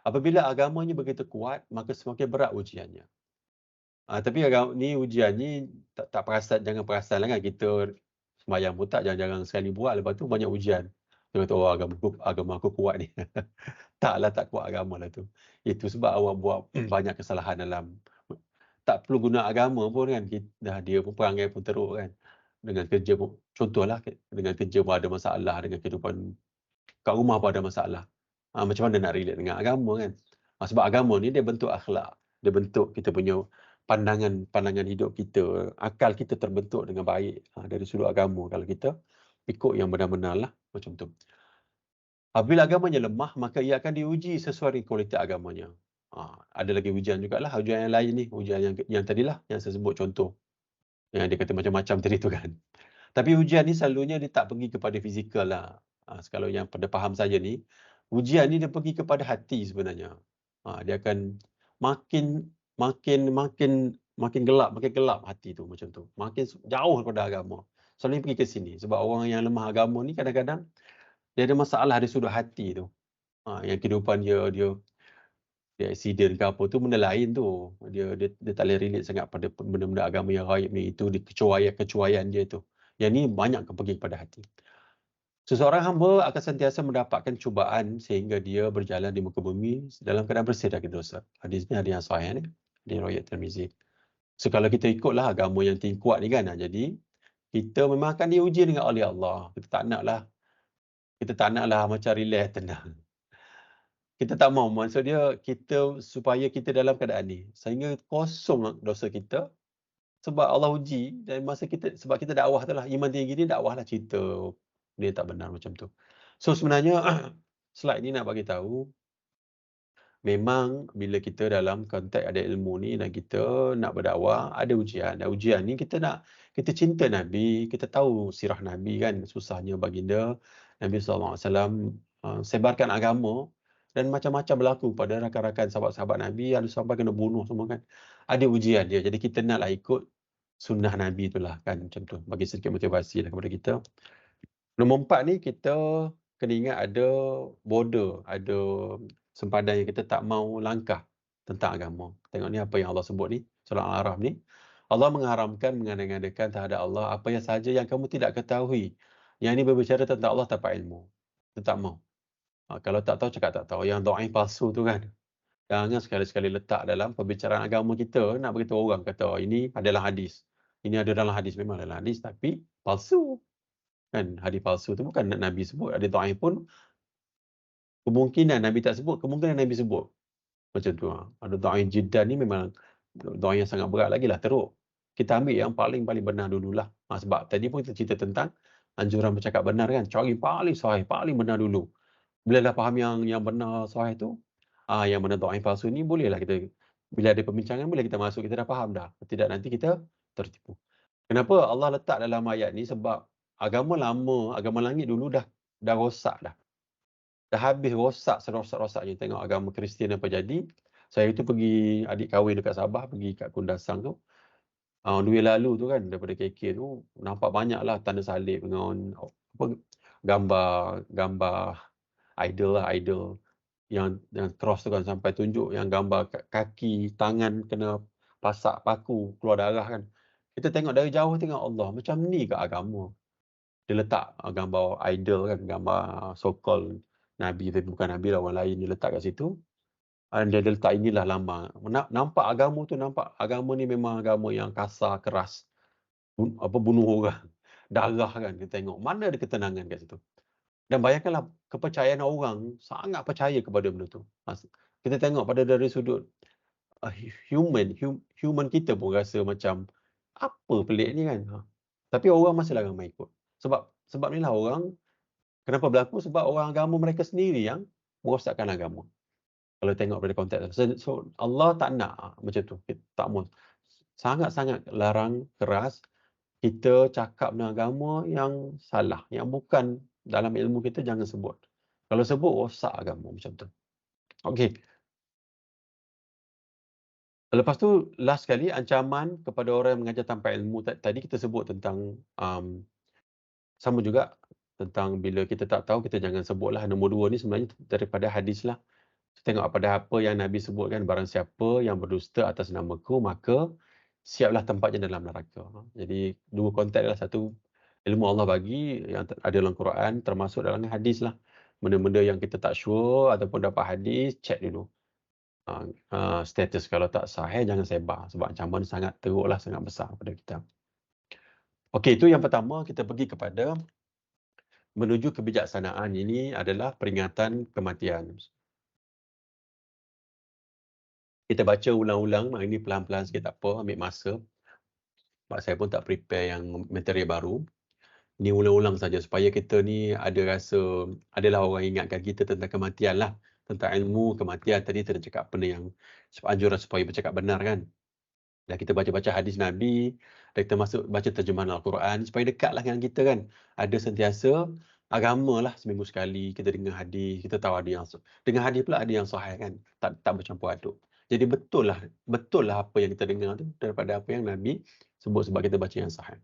Apabila agamanya begitu kuat, maka semakin berat ujiannya. Tapi ni ujian ni tak perasan, jangan perasan lah kan, kita sembahyang pun tak, jangan sekali buat, lepas tu banyak ujian. Dia kata, agama aku kuat ni. Taklah, tak kuat agama lah tu. Itu sebab awak buat banyak kesalahan dalam, tak perlu guna agama pun kan, dia pun perangai pun teruk kan. Dengan kerja pun, contohlah, dengan kerja pun ada masalah, dengan kehidupan kat rumah pun ada masalah. Macam mana nak relate dengan agama kan. Sebab agama ni dia bentuk akhlak, dia bentuk kita punya pandangan hidup kita, akal kita terbentuk dengan baik dari sudut agama. Kalau kita ikut yang benar-benar lah, macam tu. Apabila agamanya lemah, maka ia akan diuji sesuai dengan kualiti agamanya. Ada lagi ujian jugalah, ujian yang lain ni, ujian yang tadilah, yang saya sebut contoh. Yang dia kata macam-macam tadi tu kan. Tapi ujian ni selalunya dia tak pergi kepada fizikal lah. Kalau yang pada faham saja ni, ujian ni dia pergi kepada hati sebenarnya. Dia akan makin makin gelap hati tu macam tu. Makin jauh daripada agama. Selalunya pergi ke sini. Sebab orang yang lemah agama ni kadang-kadang dia ada masalah dari sudut hati tu. Yang kehidupan dia accident ke apa tu benda lain tu. Dia tak boleh relate sangat pada benda-benda agama yang gaib ni. Itu kecuaian dia tu. Yang ni banyak pergi kepada hati. Seseorang hamba akan sentiasa mendapatkan cubaan sehingga dia berjalan di muka bumi dalam keadaan bersih dari dosa. Hadis ni hadis yang sahih ni. Di riwayat Tirmizi. So kalau kita ikutlah agama yang tinggi kuat ni kan, jadi kita memang akan diuji dengan oleh Allah. Kita tak naklah macam relax tenang. Kita tak mau, maksud dia kita supaya kita dalam keadaan ni sehingga kosong dosa kita sebab Allah uji dan masa kita sebab kita dakwah tu lah, iman tinggi ni dakwah lah cerita dia tak benar macam tu. So sebenarnya slide ni nak bagi tahu memang bila kita dalam konteks ada ilmu ni dan kita nak berdakwah ada ujian. Dan ujian ni kita cinta Nabi, kita tahu sirah Nabi kan, susahnya baginda Nabi SAW sebarkan agama dan macam-macam berlaku pada rakan-rakan sahabat-sahabat Nabi, ada sampai kena bunuh semua kan. Ada ujian dia. Jadi kita naklah ikut sunnah Nabi itulah kan, macam tu. Bagi sedikit motivasi lah kepada kita. Nombor 4 ni kita kena ingat ada border, ada sempadan yang kita tak mau langkah tentang agama. Tengok ni apa yang Allah sebut ni, surah Al-A'raf ni. Allah mengharamkan mengada-ngadakan terhadap Allah apa yang sahaja yang kamu tidak ketahui. Yang ini berbicara tentang Allah tanpa ilmu. Kita tak mau. Kalau tak tahu, cakap tak tahu. Yang dhaif palsu tu kan. Jangan sekali-sekali letak dalam pembicaraan agama kita, nak beritahu orang kata, ini adalah hadis. Ini ada dalam hadis, memang dalam hadis, tapi palsu. Kan, hadis palsu tu bukan Nabi sebut. Hadis dhaif pun, kemungkinan Nabi tak sebut, kemungkinan Nabi sebut. Macam tu. Ada dhaif jiddan ni memang dhaif yang sangat berat lagi lah, teruk. Kita ambil yang paling-paling benar dululah. Sebab tadi pun kita cerita tentang anjuran bercakap benar kan. Cari paling sahih, paling benar dulu. Bila dah faham yang benar sahih tu, yang benar dhaif palsu ni bolehlah kita, bila ada perbincangan boleh kita masuk, kita dah faham dah. Tidak nanti kita tertipu. Kenapa Allah letak dalam ayat ni? Sebab agama lama, agama langit dulu dah rosak dah. Dah habis rosak serosak-rosaknya. Tengok agama Kristian apa jadi. Saya tu pergi adik kahwin dekat Sabah, pergi kat Kundasang tu. 2 hari lalu tu kan, daripada KK tu nampak banyaklah tanda salib dengan apa, gambar idol yang cross tu kan, sampai tunjuk yang gambar kaki, tangan kena pasak paku, keluar darah kan. Kita tengok dari jauh, tengok Allah, macam ni ke agama? Dia letak gambar idol kan, gambar so-called Nabi, tapi bukan Nabi lah, orang lain dia letak kat situ. Dan dia letak inilah lambang. Nampak agama ni memang agama yang kasar, keras. Bunuh orang. Darah kan, kita tengok. Mana ada ketenangan kat situ. Dan bayangkanlah kepercayaan orang sangat percaya kepada benda tu. Kita tengok pada dari sudut human kita pun rasa macam apa pelik ni kan. Tapi orang masih ramai ikut. Sebab inilah orang, kenapa berlaku? Sebab orang agama mereka sendiri yang merosakkan agama. Kalau tengok pada konteks. So Allah tak nak macam tu. Kita tak mau. Sangat-sangat larang keras kita cakap tentang agama yang salah, yang bukan dalam ilmu kita, jangan sebut. Kalau sebut, rosak agama macam tu. Okey. Lepas tu, last sekali, ancaman kepada orang yang mengajar tanpa ilmu. Tadi kita sebut tentang, sama juga, tentang bila kita tak tahu, kita jangan sebutlah. Nombor 2 ni sebenarnya daripada hadis lah. Tengok pada apa yang Nabi sebutkan, barang siapa yang berdusta atas namaku, maka siaplah tempatnya dalam neraka. Jadi, 2 konteks lah. Satu, ilmu Allah bagi yang ada dalam Quran, termasuk dalam hadis lah. Benda-benda yang kita tak sure ataupun dapat hadis, check dulu. Status kalau tak sahih, jangan sebar. Sebab ancaman sangat teruk lah, sangat besar pada kita. Okey, itu yang pertama, kita pergi kepada menuju kebijaksanaan. Ini adalah peringatan kematian. Kita baca ulang-ulang, ini pelan-pelan sikit, tak apa, ambil masa. Sebab saya pun tak prepare yang materi baru. Ni ulang-ulang saja supaya kita ni ada rasa, adalah orang ingatkan kita tentang kematian lah. Tentang ilmu kematian. Tadi kita cakap benda yang anjuran supaya bercakap benar kan. Dan kita baca-baca hadis Nabi, Dan kita masuk baca terjemahan Al-Quran supaya dekatlah dengan kita kan. Ada sentiasa agama lah, seminggu sekali kita dengar hadis, kita tahu ada yang dengar hadis pula ada yang sahih kan. Tak bercampur aduk. Jadi betul lah apa yang kita dengar tu daripada apa yang Nabi sebut sebab kita baca yang sahih.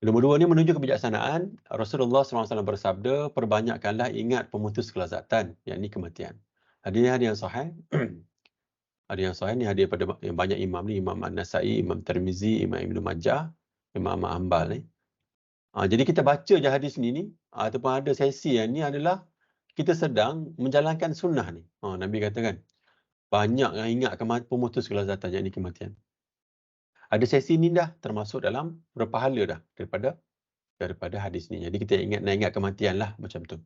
Nombor dua ni menuju kebijaksanaan. Rasulullah SAW bersabda, perbanyakkanlah ingat pemutus kelazatan, yakni kematian. Hadis yang sahih. Ada yang sahih ni hadis pada banyak imam ni, Imam An-Nasai, Imam Tirmizi, Imam Ibn Majah, Imam Ahmad Hanbal ni. Jadi kita baca je hadis ni ataupun ada sesi yang ni adalah kita sedang menjalankan sunnah ni. Nabi kata kan, banyak yang ingat pemutus kelazatan, yakni kematian. Ada sesi ni dah termasuk dalam berpahala dah daripada hadis ni. Jadi kita nak ingat kematian lah macam tu.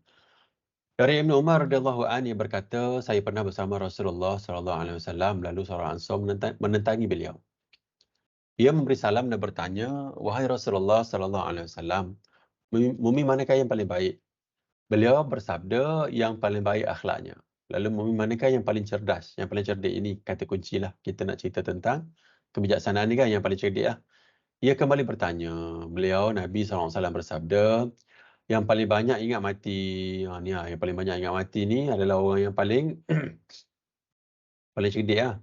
Dari Ibn Umar radhiyallahu anhu dia berkata, saya pernah bersama Rasulullah sallallahu alaihi wasallam, lalu seorang Ansar menentangi beliau. Dia memberi salam dan bertanya, wahai Rasulullah sallallahu alaihi wasallam, mumi manakah yang paling baik? Beliau bersabda, yang paling baik akhlaknya. Lalu mumi manakah yang paling cerdas, yang paling cerdik? Ini kata kunci lah. Kita nak cerita tentang kebijaksanaan ni kan, yang paling cerdik lah. Ia kembali bertanya, beliau Nabi SAW bersabda, yang paling banyak ingat mati. Yang paling banyak ingat mati ni adalah orang yang paling paling cerdik lah.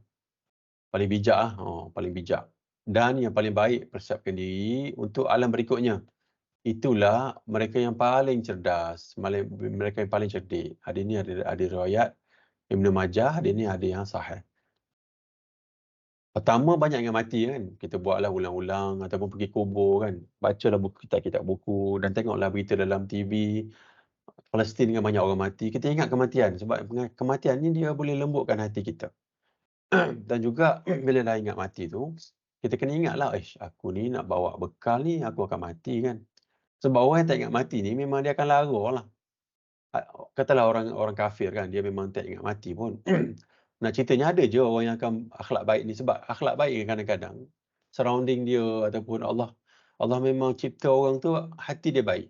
Paling bijak lah. Paling bijak. Dan yang paling baik persiapkan diri untuk alam berikutnya. Itulah mereka yang paling cerdas. Mereka yang paling cerdik. Hadis ni ada riwayat Ibn Majah, hadis ni ada yang sahih. Pertama, banyak ingat mati kan. Kita buatlah ulang-ulang ataupun pergi kubur kan. Bacalah buku, kitab-kitab buku dan tengoklah berita dalam TV. Palestin kan banyak orang mati. Kita ingat kematian sebab kematian ni dia boleh lembutkan hati kita. Dan juga bila dah ingat mati tu, kita kena ingatlah, aku ni nak bawa bekal ni, aku akan mati kan. Sebab orang yang tak ingat mati ni memang dia akan lara lah. Katalah orang kafir kan, dia memang tak ingat mati pun. Nak ceritanya ada je orang yang akan akhlak baik ni, sebab akhlak baik kadang-kadang surrounding dia ataupun Allah memang cipta orang tu hati dia baik.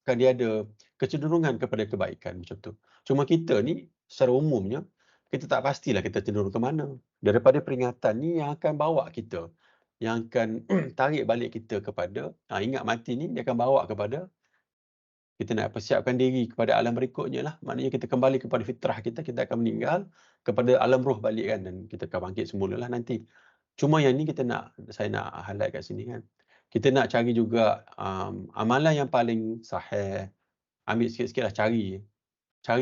Kan dia ada kecenderungan kepada kebaikan macam tu. Cuma kita ni secara umumnya kita tak pastilah kita cenderung ke mana. Daripada peringatan ni yang akan bawa kita, yang akan tarik balik kita kepada ingat mati ni, dia akan bawa kepada kita nak persiapkan diri kepada alam berikutnya lah. Maknanya kita kembali kepada fitrah kita, kita akan meninggal kepada alam roh balik kan, dan kita akan bangkit semula lah nanti. Cuma yang ni saya nak highlight kat sini kan. Kita nak cari juga amalan yang paling sahih. Ambil sikit-sikit lah, cari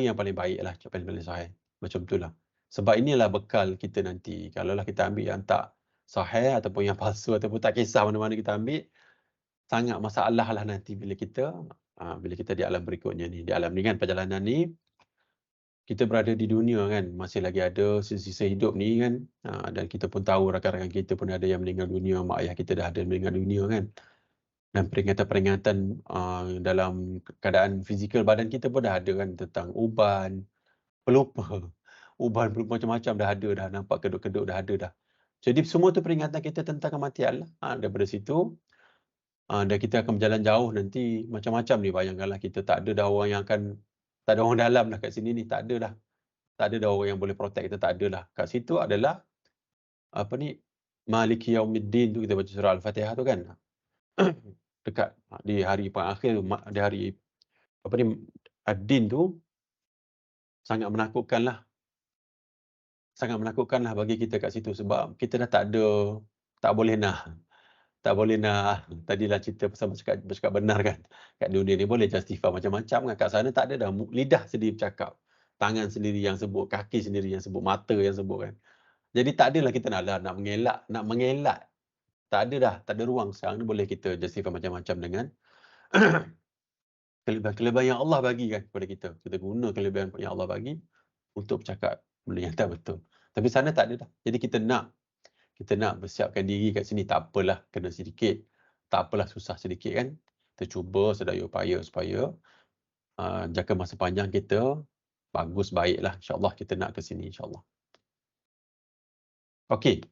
yang paling baik lah, paling sahih. Macam tu lah. Sebab inilah bekal kita nanti. Kalau lah kita ambil yang tak sahih ataupun yang palsu ataupun tak kisah mana-mana kita ambil, sangat masalah lah nanti bila kita di alam berikutnya ni. Di alam ni kan, perjalanan ni, kita berada di dunia kan, masih lagi ada sisa hidup ni kan. Dan kita pun tahu rakan-rakan kita pun ada yang meninggal dunia, mak ayah kita dah ada meninggal dunia kan. Dan peringatan-peringatan dalam keadaan fizikal badan kita pun dah ada kan, tentang uban, pelupa, macam-macam dah ada dah, nampak kedut-kedut dah ada dah. Jadi semua tu peringatan kita tentang kematian lah. Daripada situ, dan kita akan berjalan jauh nanti, macam-macam ni. Bayangkanlah kita tak ada dah orang yang akan, tak ada orang dalam dah kat sini ni, tak ada dah orang yang boleh protect kita, tak ada dah. Kat situ adalah Maliki Yaumiddin tu, kita baca surah Al-Fatihah tu kan. Dekat di hari pengakhir, di hari ad-din tu, sangat menakutkanlah bagi kita kat situ, sebab kita dah tak boleh nak tadilah cerita pasal bercakap benar kan. Kat dunia ni boleh justify macam-macam kan. Kat sana tak ada dah, lidah sendiri bercakap, tangan sendiri yang sebut, kaki sendiri yang sebut, mata yang sebut kan. Jadi tak adalah kita nak mengelak. Tak ada ruang. Sekarang ni boleh kita justify macam-macam dengan kelebihan yang Allah bagi kan kepada kita. Kita guna kelebihan yang Allah bagi untuk bercakap benda yang tak betul. Tapi sana tak ada dah. Jadi kita nak bersiapkan diri kat sini. Tak apalah kena sedikit, tak apalah susah sedikit kan. Kita cuba sedaya upaya supaya jangka masa panjang kita bagus, baiklah. InsyaAllah kita nak ke sini, insyaAllah. Okey.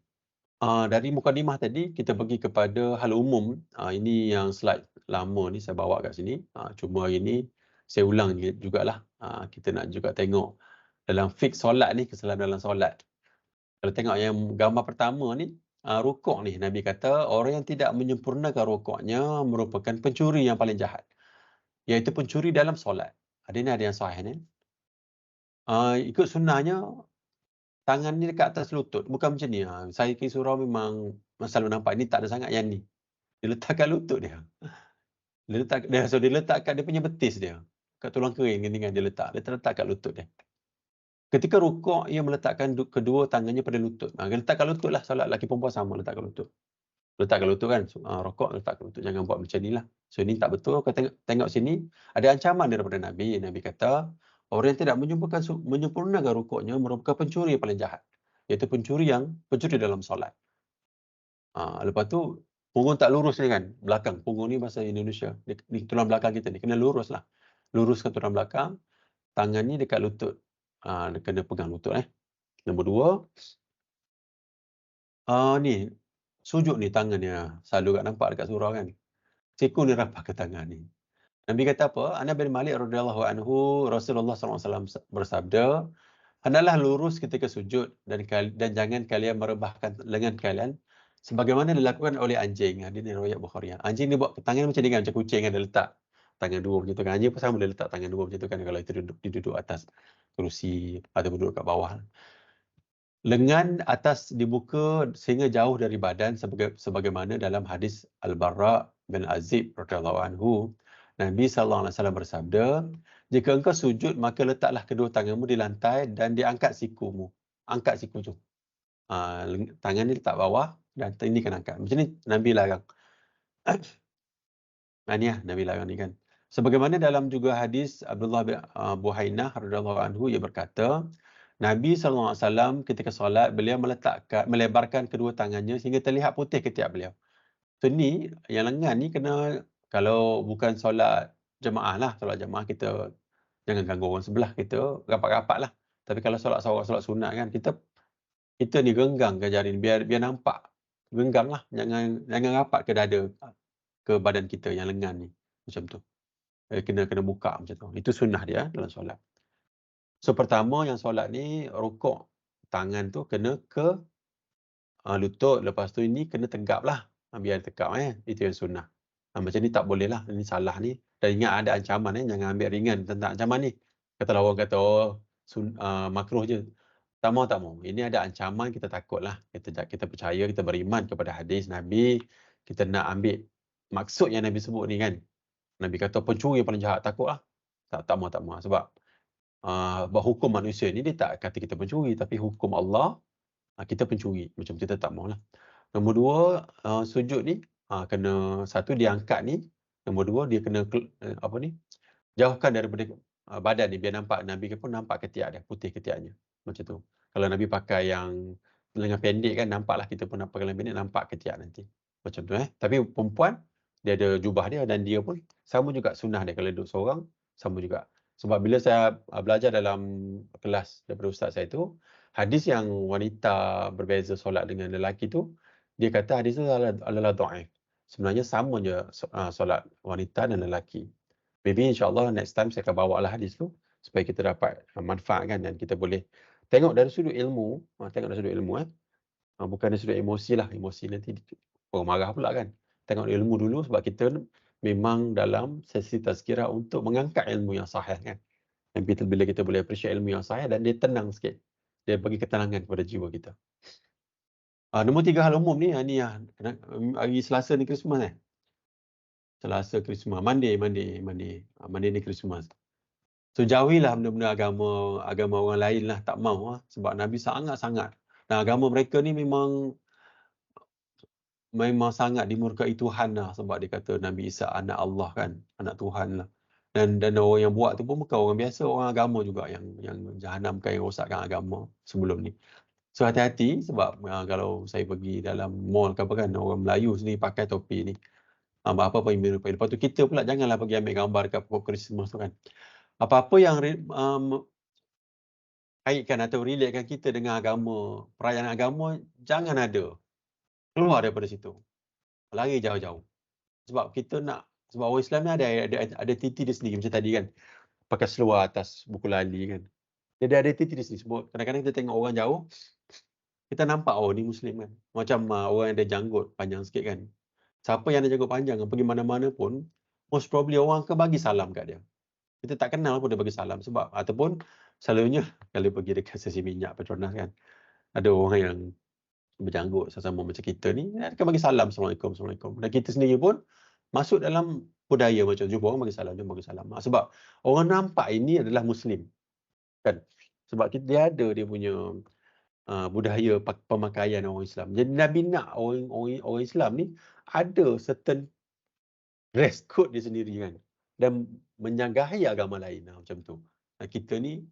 Dari mukadimah tadi, kita pergi kepada hal umum. Ini yang slide lama ni saya bawa kat sini. Cuma hari ni saya ulang jugalah. Kita nak juga tengok dalam fix solat ni, kesalahan dalam solat. Kalau tengok yang gambar pertama ni, rukuk ni, Nabi kata orang yang tidak menyempurnakan rukuknya merupakan pencuri yang paling jahat. Iaitu pencuri dalam solat. Ini ada yang sahih ni. Ikut sunnahnya, tangan ni dekat atas lutut. Bukan macam ni. Saya pergi surau memang selalu nampak. Ni tak ada sangat yang ni. Dia letak kat lutut dia. Dia letak kat dia punya betis dia. Kat tulang kering kan dia letak. Dia terletak kat lutut dia. Ketika rukuk, ia meletakkan kedua tangannya pada lutut. Dia letak kat lutut lah. Solat lelaki perempuan sama letak kat lutut. Letak kat lutut kan. Rukuk letak kat lutut. Jangan buat macam ni lah. So ini tak betul. Kau tengok sini. Ada ancaman daripada Nabi. Nabi kata, orang yang tidak menyempurnakan rukuknya merupakan pencuri yang paling jahat. Iaitu pencuri dalam solat. Lepas tu, punggung tak lurus ni kan. Belakang. Punggung ni bahasa Indonesia. Ni tulang belakang kita ni. Kena lurus lah. Luruskan tulang belakang. Tangan ni dekat lutut. Dia kena pegang lutut. Nombor 2. Ni. Sujud ni tangan dia. Selalu kat nampak dekat surau kan. Siku ni rapat ke tangan ni. Nabi kata apa? Anas bin Malik radhiyallahu anhu, Rasulullah SAW bersabda, hendaklah lurus ketika sujud dan jangan kalian merebahkan lengan kalian sebagaimana dilakukan oleh anjing. Ini riwayat Bukhari. Anjing ni buat tangan macam ni kan, macam kucing kan, dia letak tangan dua macam tu kan. Anjing pun sama, dia letak tangan dua macam tu kan kalau itu duduk atas kerusi atau duduk kat bawah. Lengan atas dibuka sehingga jauh dari badan sebagaimana dalam hadis Al-Barra bin Azib radhiyallahu anhu. Nabi SAW bersabda, jika engkau sujud, maka letaklah kedua tanganmu di lantai dan diangkat sikumu. Angkat siku tu. Tangan ni letak bawah dan ini kan angkat. Macam ni Nabi larang. Ni Nabi larang ni kan. Sebagaimana dalam juga hadis Abdullah bin Buhainah radhiyallahu anhu, ia berkata, Nabi SAW ketika solat, beliau melebarkan kedua tangannya sehingga terlihat putih ketiak beliau. So ni, yang lengan ni kena, kalau bukan solat jemaah lah, solat jemaah kita jangan ganggu orang sebelah, kita rapat-rapat lah. Tapi kalau solat sunat kan, kita ni genggang ke jari ni, biar nampak. Genggam lah, jangan rapat ke dada, ke badan kita yang lengan ni. Macam tu. Kena buka macam tu. Itu sunnah dia dalam solat. So pertama yang solat ni, rukuk tangan tu kena ke lutut. Lepas tu ini kena tegap lah. Biar tegap itu yang sunnah. Macam ni tak boleh lah. Ini salah ni. Dan ingat ada ancaman jangan ambil ringan tentang ancaman ni. Kata orang kata, makruh je. Tak mau. Ini ada ancaman, kita takut lah. Kita percaya, kita beriman kepada hadis Nabi. Kita nak ambil maksud yang Nabi sebut ni kan. Nabi kata pencuri paling jahat, takut lah. Tak mau. Sebab hukum manusia ni dia tak kata kita pencuri, tapi hukum Allah kita pencuri. Macam kita tak maulah. Nombor 2, sujud ni kena satu diangkat ni. Nombor 2, dia kena jauhkan daripada badan ni biar nampak. Nabi pun nampak ketiak dia, putih ketiaknya. Macam tu. Kalau Nabi pakai yang lengan pendek kan, nampaklah kita pun pakai lengan pendek, nampak ketiak nanti. Macam tu Tapi perempuan dia ada jubah dia dan dia pun sama juga sunnah dia kalau duduk seorang, sama juga. Sebab bila saya belajar dalam kelas daripada ustaz saya tu, hadis yang wanita berbeza solat dengan lelaki tu, dia kata hadis itu adalah dhaif. Sebenarnya sama je solat wanita dan lelaki. Maybe insyaAllah next time saya akan bawa lah hadis tu supaya kita dapat manfaat kan, dan kita boleh tengok dari sudut ilmu. Bukan dari sudut emosi lah. Emosi nanti orang marah pula kan. Tengok ilmu dulu sebab kita memang dalam sesi tazkirah untuk mengangkat ilmu yang sahih kan. Dan bila kita boleh appreciate ilmu yang sahih dan dia tenang sikit. Dia bagi ketenangan kepada jiwa kita. Nombor 3 hal umum ni, hari Selasa ni Christmas Selasa Christmas, Monday ni Christmas. So jauhilah benda-benda agama orang lain lah, tak mau sebab Nabi sangat-sangat. Dan agama mereka ni memang sangat dimurkai Tuhan lah, sebab dia kata Nabi Isa anak Allah kan, anak Tuhan lah. Dan orang yang buat tu pun bukan orang biasa, orang agama juga yang jahanamkan, yang rosakkan agama sebelum ni. So hati-hati sebab kalau saya pergi dalam mall ke apa kan, orang Melayu sendiri pakai topi ni. Apa-apa yang menyerupai. Lepas tu kita pula janganlah pergi ambil gambar dekat pokok Christmas tu kan. Apa-apa yang kaitkan atau relatekan kita dengan agama, perayaan agama, jangan ada. Keluar daripada situ. Lari jauh-jauh. Sebab kita sebab orang Islam ni ada titi dia sendiri macam tadi kan. Pakai seluar atas buku lali kan. Dia ada titi dia sendiri. Sebab kadang-kadang kita tengok orang jauh, kita nampak, oh ni Muslim kan. Macam orang yang ada janggut panjang sikit kan. Siapa yang ada janggut panjang, pergi mana-mana pun, most probably orang akan bagi salam kat dia. Kita tak kenal pun dia bagi salam. Sebab, ataupun selalunya, kalau pergi dekat stesen minyak Petronas kan, ada orang yang berjanggut sama macam kita ni, dia akan bagi salam, Assalamualaikum, Assalamualaikum. Dan kita sendiri pun, masuk dalam budaya macam jumpa orang bagi salam, dia bagi salam. Sebab orang nampak ini adalah Muslim. Kan? Sebab dia ada dia punya budaya pemakaian orang Islam. Jadi Nabi nak orang Islam ni ada certain dress code dia sendiri kan. Dan menyanggahi agama lain macam tu. Kita ni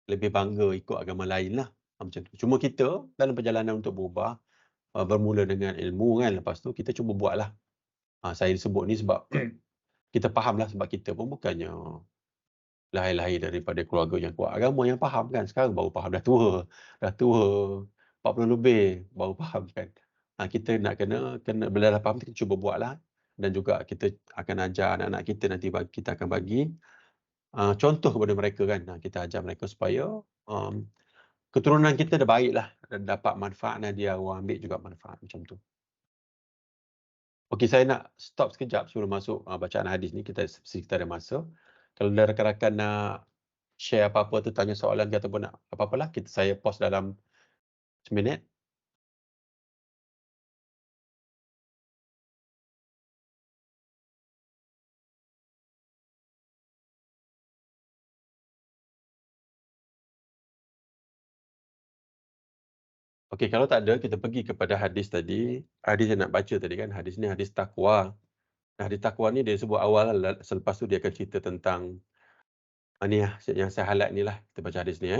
lebih bangga ikut agama lain lah. Macam tu. Cuma kita dalam perjalanan untuk berubah, bermula dengan ilmu kan. Lepas tu kita cuba buat lah. Saya sebut ni sebab kita faham lah, sebab kita pun bukannya lahir daripada keluarga yang kuat agama yang faham kan. Sekarang baru faham, dah tua 40 lebih baru faham kan. Kita nak kena bila dah faham, kita cuba buat lah. Dan juga kita akan ajar anak-anak kita, nanti kita akan bagi contoh kepada mereka kan. Kita ajar mereka supaya keturunan kita dah baik lah, dan dapat manfaat, dan dia orang ambil juga manfaat macam tu. Okey, saya nak stop sekejap sebelum masuk bacaan hadis ni. Kita ada masa. Kalau ada rakan-rakan nak share apa-apa tu, tanya soalan ke ataupun nak apa-apalah, saya pause dalam seminit. Okey, kalau tak ada, kita pergi kepada hadis tadi. Hadis yang nak baca tadi kan, hadis ni hadis takwa. Hadis takwa ni dia sebut awal lah, selepas tu dia akan cerita tentang ni lah, yang saya highlight ni lah. Kita baca hadis ni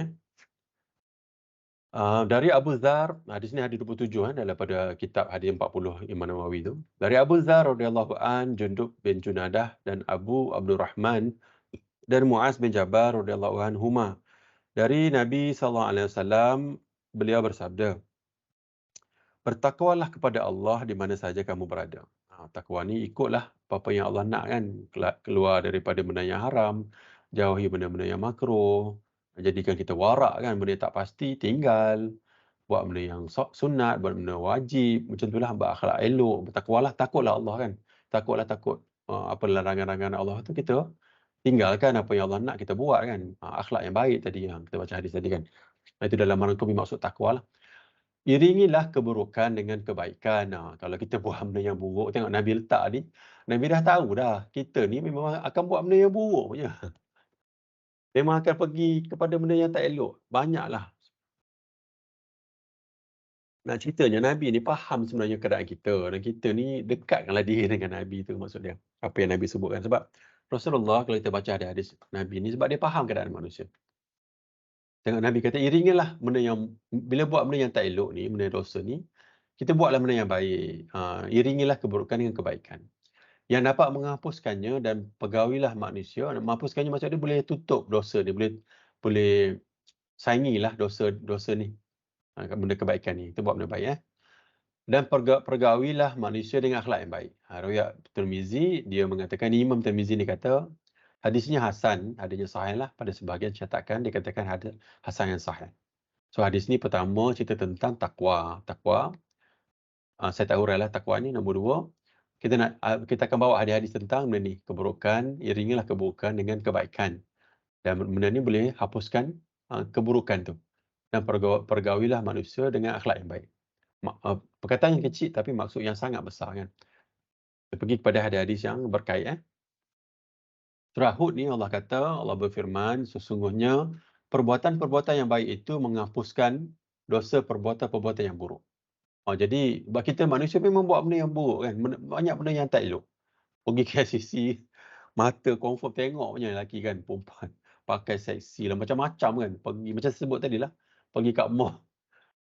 dari Abu Dzar, hadis ni hadis 27 daripada kitab hadis 40 Imam Nawawi tu. Dari Abu Dzar radhiyallahu an, Jundub bin Junadah dan Abu Abdurrahman dan Muaz bin Jabal radhiyallahu anhuma. Dari Nabi sallallahu alaihi wasallam, beliau bersabda, bertakwalah kepada Allah di mana saja kamu berada. Takwa ni ikutlah apa yang Allah nak kan. Keluar daripada benda yang haram, jauhi benda-benda yang makruh, jadikan kita warak kan, benda yang tak pasti tinggal, buat benda yang sunat, buat benda wajib, macam itulah, berakhlak elok, bertakwalah, takutlah Allah kan. Takut apa larangan-larangan Allah tu kita tinggalkan, apa yang Allah nak kita buat kan. Akhlak yang baik tadi yang kita baca hadis tadi kan. Itu dalam rangkuman maksud takwa lah. Iringilah keburukan dengan kebaikan. Kalau kita buat benda yang buruk, tengok Nabi letak ni, Nabi dah tahu dah, kita ni memang akan buat benda yang buruk punya. Memang akan pergi kepada benda yang tak elok. Banyaklah. Nak ceritanya, Nabi ni faham sebenarnya keadaan kita. Dan kita ni dekatkanlah diri dengan Nabi tu, maksud dia. Apa yang Nabi sebutkan. Sebab Rasulullah, kalau kita baca hadis Nabi ni, sebab dia faham keadaan manusia. Tengok Nabi kata, iringilah benda yang, bila buat benda yang tak elok ni, benda dosa ni, kita buatlah benda yang baik. Iringilah keburukan dengan kebaikan. Yang dapat menghapuskannya, dan pegawailah manusia. Menghapuskannya maksud dia boleh tutup dosa dia, boleh saingilah dosa ni. Benda kebaikan ni. Kita buat benda baik. Dan pergaulilah manusia dengan akhlak yang baik. Riwayat Tirmizi, dia mengatakan, Imam Tirmizi ni kata, hadisnya Hasan, adanya sahih lah. Pada sebahagian cetakan, dikatakan ada Hasan yang sahih. So hadis ni pertama cerita tentang takwa. Saya tak urailah takwa ni. Nombor 2, kita akan bawa hadis-hadis tentang benda ni. Keburukan, iringilah keburukan dengan kebaikan. Dan benda ni boleh hapuskan keburukan tu. Dan pergaulilah manusia dengan akhlak yang baik. Perkataan yang kecil tapi maksud yang sangat besar kan. Kita pergi kepada hadis-hadis yang berkait. Surah Hud ni Allah kata, Allah berfirman, sesungguhnya perbuatan-perbuatan yang baik itu menghapuskan dosa perbuatan-perbuatan yang buruk. Jadi kita manusia memang buat benda yang buruk kan. Banyak benda yang tak elok. Pergi KLCC, mata confirm tengok punya lelaki kan, perempuan pakai seksi lah, macam-macam kan. Pergi macam saya sebut tadi lah, pergi kat mall,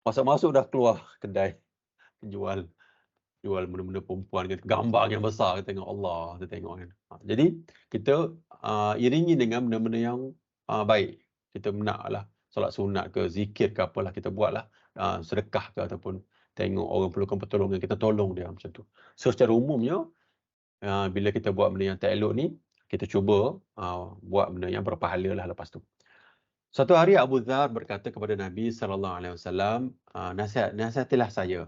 masuk-masuk dah keluar kedai jual benda-benda perempuan kan, gambar yang besar, kita tengok Allah, kita tengok kan. Jadi kita iringi dengan benda-benda yang baik. Kita naklah solat sunat ke, zikir ke, apalah kita buatlah, sedekah ke, ataupun tengok orang perlukan pertolongan, kita tolong dia macam tu. So secara umumnya, bila kita buat benda yang tak elok ni, kita cuba buat benda yang berpahala lah lepas tu. Suatu hari Abu Dzar berkata kepada Nabi sallallahu alaihi wasallam, "Nasihatilah saya."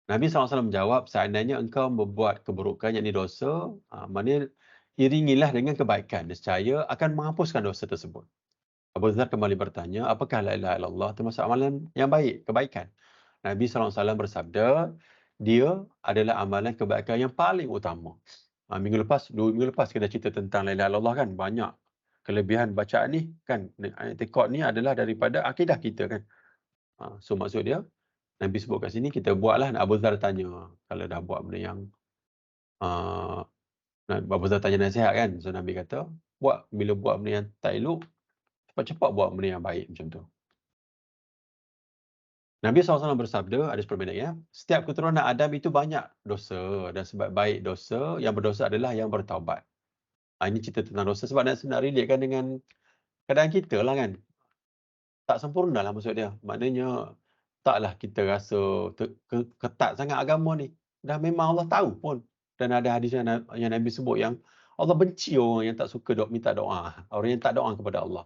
Nabi SAW menjawab, "Seandainya engkau membuat keburukan, yakni dosa, maknanya iringilah dengan kebaikan. Nescaya akan menghapuskan dosa tersebut." Abu Dzar kembali bertanya, "Apakah la ilaha illallah termasuk amalan yang baik, kebaikan?" Nabi SAW bersabda, "Dia adalah amalan kebaikan yang paling utama." Minggu lepas, 2 minggu lepas kita cerita tentang la ilaha illallah kan, banyak kelebihan bacaan ni kan. I'tiqad ni adalah daripada akidah kita kan. So maksud dia, Nabi sebut kat sini, kita buatlah. Abu Dzar tanya, kalau dah buat benda yang uh, Abu Dzar tanya nasihat kan. So Nabi kata, bila buat benda yang tak elok, cepat-cepat buat benda yang baik macam tu. Nabi SAW bersabda, ada sependek ya, setiap keturunan Adam itu banyak dosa, dan sebab baik dosa, yang berdosa adalah yang bertaubat. Ini cerita tentang dosa sebab nak relate kan dengan keadaan kita lah kan. Tak sempurna lah maksud dia. Maknanya, taklah kita rasa ketat sangat agama ni. Dah memang Allah tahu pun. Dan ada hadis yang Nabi sebut yang Allah benci orang yang tak suka minta doa. Orang yang tak doa kepada Allah.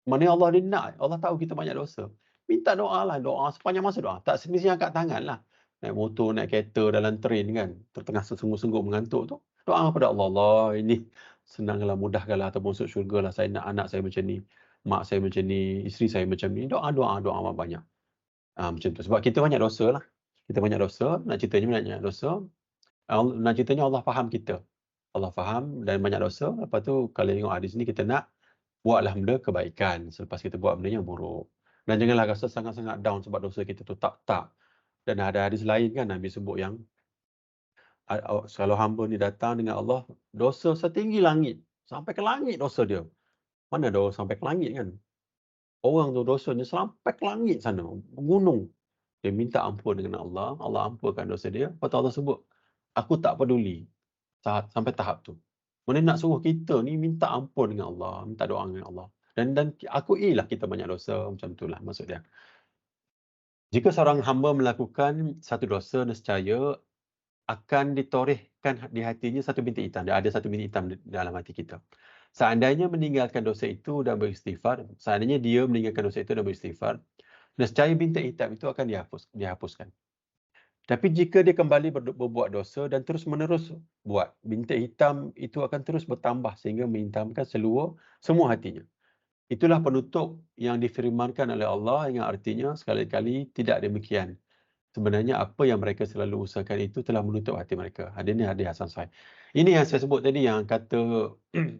Maknanya Allah dia nak, Allah tahu kita banyak dosa. Minta doa lah, doa sepanjang masa doa. Tak semestinya angkat tangan lah. Naik motor, naik kereta, dalam train kan. Tertengah sesungguh-sungguh mengantuk tu. Doa kepada Allah. Allah, ini senanglah, mudahkanlah ataupun masuk syurga lah. Saya nak anak saya macam ni. Mak saya macam ni. Isteri saya macam ni. Doa amat banyak. Macam tu. Sebab kita banyak dosa lah. Kita banyak dosa. Nak ceritanya banyak dosa. Nak ceritanya Allah faham kita. Allah faham dan banyak dosa. Lepas tu kalau tengok hadis ni, kita nak buatlah benda kebaikan selepas kita buat benda yang buruk. Dan janganlah rasa sangat-sangat down sebab dosa kita tu tak. Dan ada hadis lain kan Nabi sebut yang kalau hamba ni datang dengan Allah, dosa setinggi langit. Sampai ke langit dosa dia. Mana ada orang sampai ke langit kan? Orang tu dosanya sampai ke langit sana. Gunung. Dia minta ampun dengan Allah. Allah ampunkan dosa dia. Lepas tu Allah sebut, aku tak peduli sampai tahap tu. Mana nak suruh kita ni minta ampun dengan Allah, minta doa dengan Allah. Dan akuilah kita banyak dosa, macam itulah maksud dia. Jika seorang hamba melakukan satu dosa, nescaya akan ditorehkan di hatinya satu bintik hitam. Dia ada satu bintik hitam di dalam hati kita. Seandainya meninggalkan dosa itu dan beristighfar, seandainya dia meninggalkan dosa itu dan beristighfar, nescaya bintik hitam itu akan dihapuskan. Tapi jika dia kembali berbuat dosa dan terus-menerus buat, bintik hitam itu akan terus bertambah sehingga menghitamkan semua hatinya. Itulah penutup yang difirmankan oleh Allah, yang artinya sekali-kali tidak demikian. Sebenarnya apa yang mereka selalu usahakan itu telah menutup hati mereka. Hadis ni hadis Hasan Sahih. Ini yang saya sebut tadi, yang kata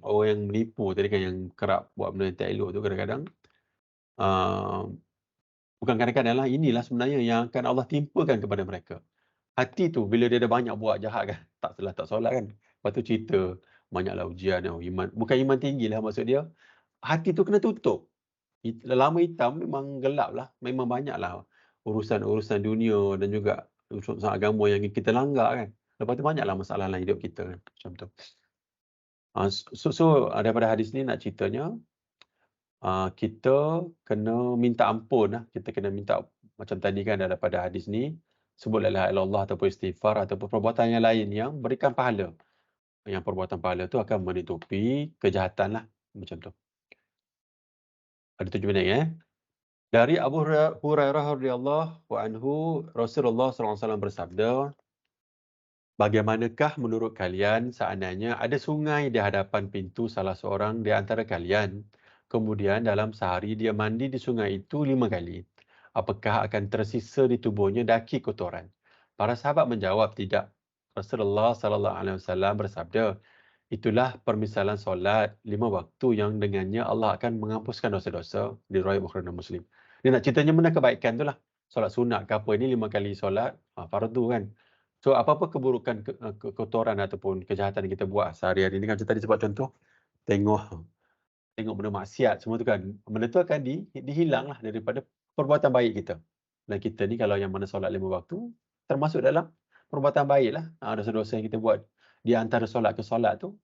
orang yang menipu tadi kan, yang kerap buat benda yang tak elok tu, kadang-kadang bukan kadang-kadang lah, inilah sebenarnya yang akan Allah timpakan kepada mereka. Hati tu bila dia ada banyak buat jahat kan, tak solat kan, lepas tu cerita banyaklah ujian, iman, bukan iman tinggi lah maksud dia, hati tu kena tutup. Lama hitam memang gelap lah, memang banyaklah urusan dunia dan juga urusan agama yang kita langgar kan. Lepas tu banyaklah masalah dalam hidup kita kan, macam tu. So daripada hadis ni nak ceritanya, kita kena minta ampun lah. Kita kena minta, macam tadi kan daripada hadis ni, sebut la ilaha illallah ataupun istighfar ataupun perbuatan yang lain yang berikan pahala. Yang perbuatan pahala tu akan menutupi kejahatan lah. Macam tu. Ada 7 minit ya. Dari Abu Hurairah radhiyallahu anhu, Rasulullah SAW bersabda, bagaimanakah menurut kalian seandainya ada sungai di hadapan pintu salah seorang di antara kalian, kemudian dalam sehari dia mandi di sungai itu 5 kali? Apakah akan tersisa di tubuhnya daki kotoran? Para sahabat menjawab, tidak. Rasulullah SAW bersabda, itulah permisalan solat 5 waktu yang dengannya Allah akan menghapuskan dosa-dosa, diriwayat Bukhari dan Muslim. Dia nak ceritanya benda kebaikan tu lah. Solat sunat ke apa ni 5 kali solat, fardu kan. So apa-apa keburukan, kekotoran ataupun kejahatan yang kita buat sehari-hari ni kan, macam tadi sebab contoh, tengok benda maksiat semua tu kan, benda tu akan dihilang lah daripada perbuatan baik kita. Dan kita ni kalau yang mana solat 5 waktu, termasuk dalam perbuatan baik lah. Dosa-dosa yang kita buat di antara solat ke solat tu,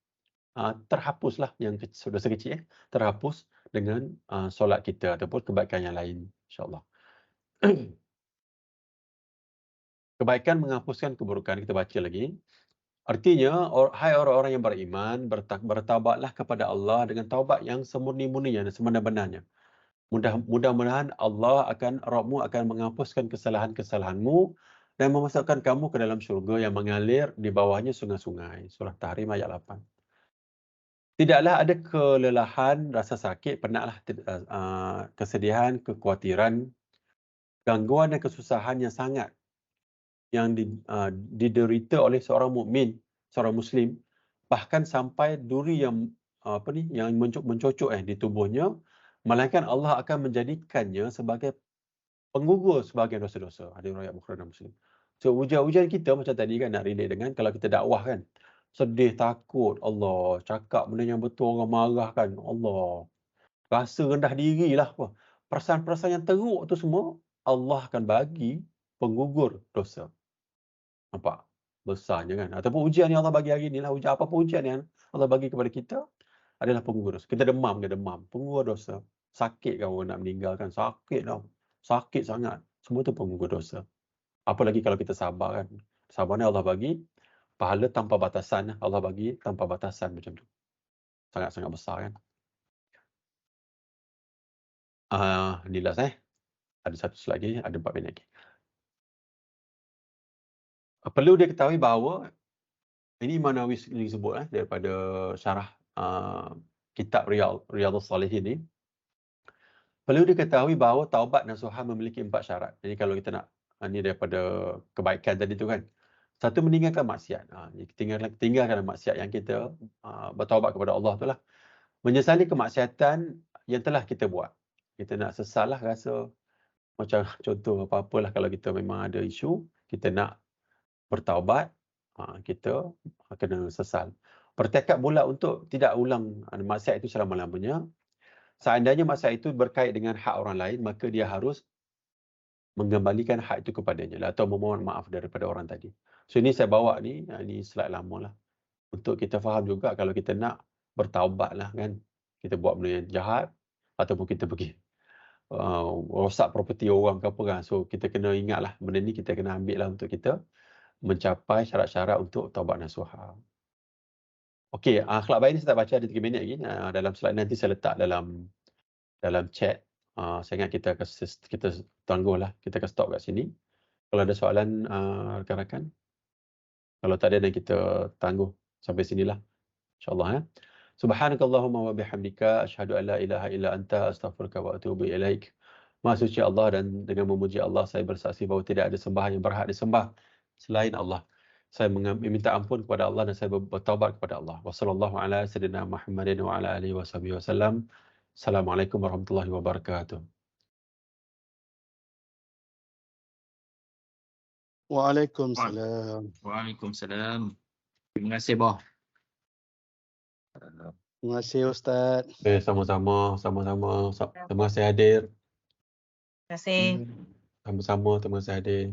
terhapuslah yang dosa kecil, terhapus dengan solat kita ataupun kebaikan yang lain, insyaAllah. Kebaikan menghapuskan keburukan, kita baca lagi. Artinya, hai orang-orang yang beriman, bertaubatlah kepada Allah dengan taubat yang semurni-murninya dan sebenar-benarnya. Mudah-mudahan Allah Rabbmu akan menghapuskan kesalahan-kesalahanmu dan memasukkan kamu ke dalam syurga yang mengalir di bawahnya sungai-sungai. Surah Tahrim ayat 8. Tidaklah ada kelelahan, rasa sakit, penatlah, kesedihan, kekhawatiran, gangguan dan kesusahan yang sangat yang diderita oleh seorang mukmin, seorang muslim, bahkan sampai duri yang yang mencocok di tubuhnya, melainkan Allah akan menjadikannya sebagai penggugur sebahagian dosa-dosa. Ada riwayat Bukhari dan Muslim. So ujian-ujian kita macam tadi kan, nak relate dengan kalau kita dakwah kan, sedih, takut, Allah, cakap benda yang betul orang marah kan, Allah, rasa rendah dirilah apa. Perasaan-perasaan yang teruk tu semua Allah akan bagi penggugur dosa. Nampak? Besarnya kan. Ataupun ujian yang Allah bagi hari ni lah, apa-apa ujian yang Allah bagi kepada kita adalah penggugur dosa. Kita demam, penggugur dosa. Sakit kan orang nak meninggal kan, sakit tau. Sakit sangat. Semua tu penggugur dosa. Apalagi kalau kita sabar kan. Sabar ni Allah bagi pahala tanpa batasan. Allah bagi tanpa batasan macam tu. Sangat-sangat besar kan. Ni last Ada satu slide lagi, ada 4 minit lagi. Perlu diketahui bahawa ini Imam Nawawi sendiri sebut daripada syarah kitab Riyadhus Salihin ni. Perlu diketahui bahawa taubat nasuha memiliki 4 syarat. Jadi kalau kita nak ni daripada kebaikan tadi tu kan. Satu, meninggalkan maksiat. Tinggalkan maksiat yang kita bertaubat kepada Allah tu lah. Menyesali kemaksiatan yang telah kita buat. Kita nak sesal lah, rasa macam contoh apa-apalah kalau kita memang ada isu, kita nak bertaubat, kita kena sesal. Bertekad pula untuk tidak ulang maksiat itu selama-lamanya. Seandainya maksiat itu berkait dengan hak orang lain, maka dia harus mengembalikan hak itu kepadanya atau memohon maaf daripada orang tadi. So ini saya bawa ni slide lama lah. Untuk kita faham juga kalau kita nak bertaubat lah kan. Kita buat benda yang jahat ataupun kita pergi rosak properti orang ke apa kan. So kita kena ingat lah benda ni kita kena ambil lah untuk kita mencapai syarat-syarat untuk taubat nasuha. Okey, akhlak baik ni saya tak baca, ada 3 minit lagi. Dalam slide nanti saya letak dalam chat. Saya ingat kita tangguhlah, kita akan stop kat sini. Kalau ada soalan rakan-rakan. Kalau tak ada, dan kita tangguh sampai sinilah. InsyaAllah. Subhanakallahumma wa bihamdika asyhadu an la ilaha illa anta astaghfiruka wa atubu ilaik. Maha suci Allah, dan dengan memuji Allah saya bersaksi bahawa tidak ada sembahan yang berhak disembah selain Allah. Saya meminta ampun kepada Allah dan saya bertaubat kepada Allah. Wassallallahu ala sayyidina Muhammadin wa ala alihi wasallam. Assalamualaikum warahmatullahi wabarakatuh. Waalaikumsalam. Waalaikumsalam. Terima kasih, Boh. Terima kasih, Ustaz. Sama-sama. Terima kasih hadir. Terima kasih. Sama-sama, terima kasih hadir.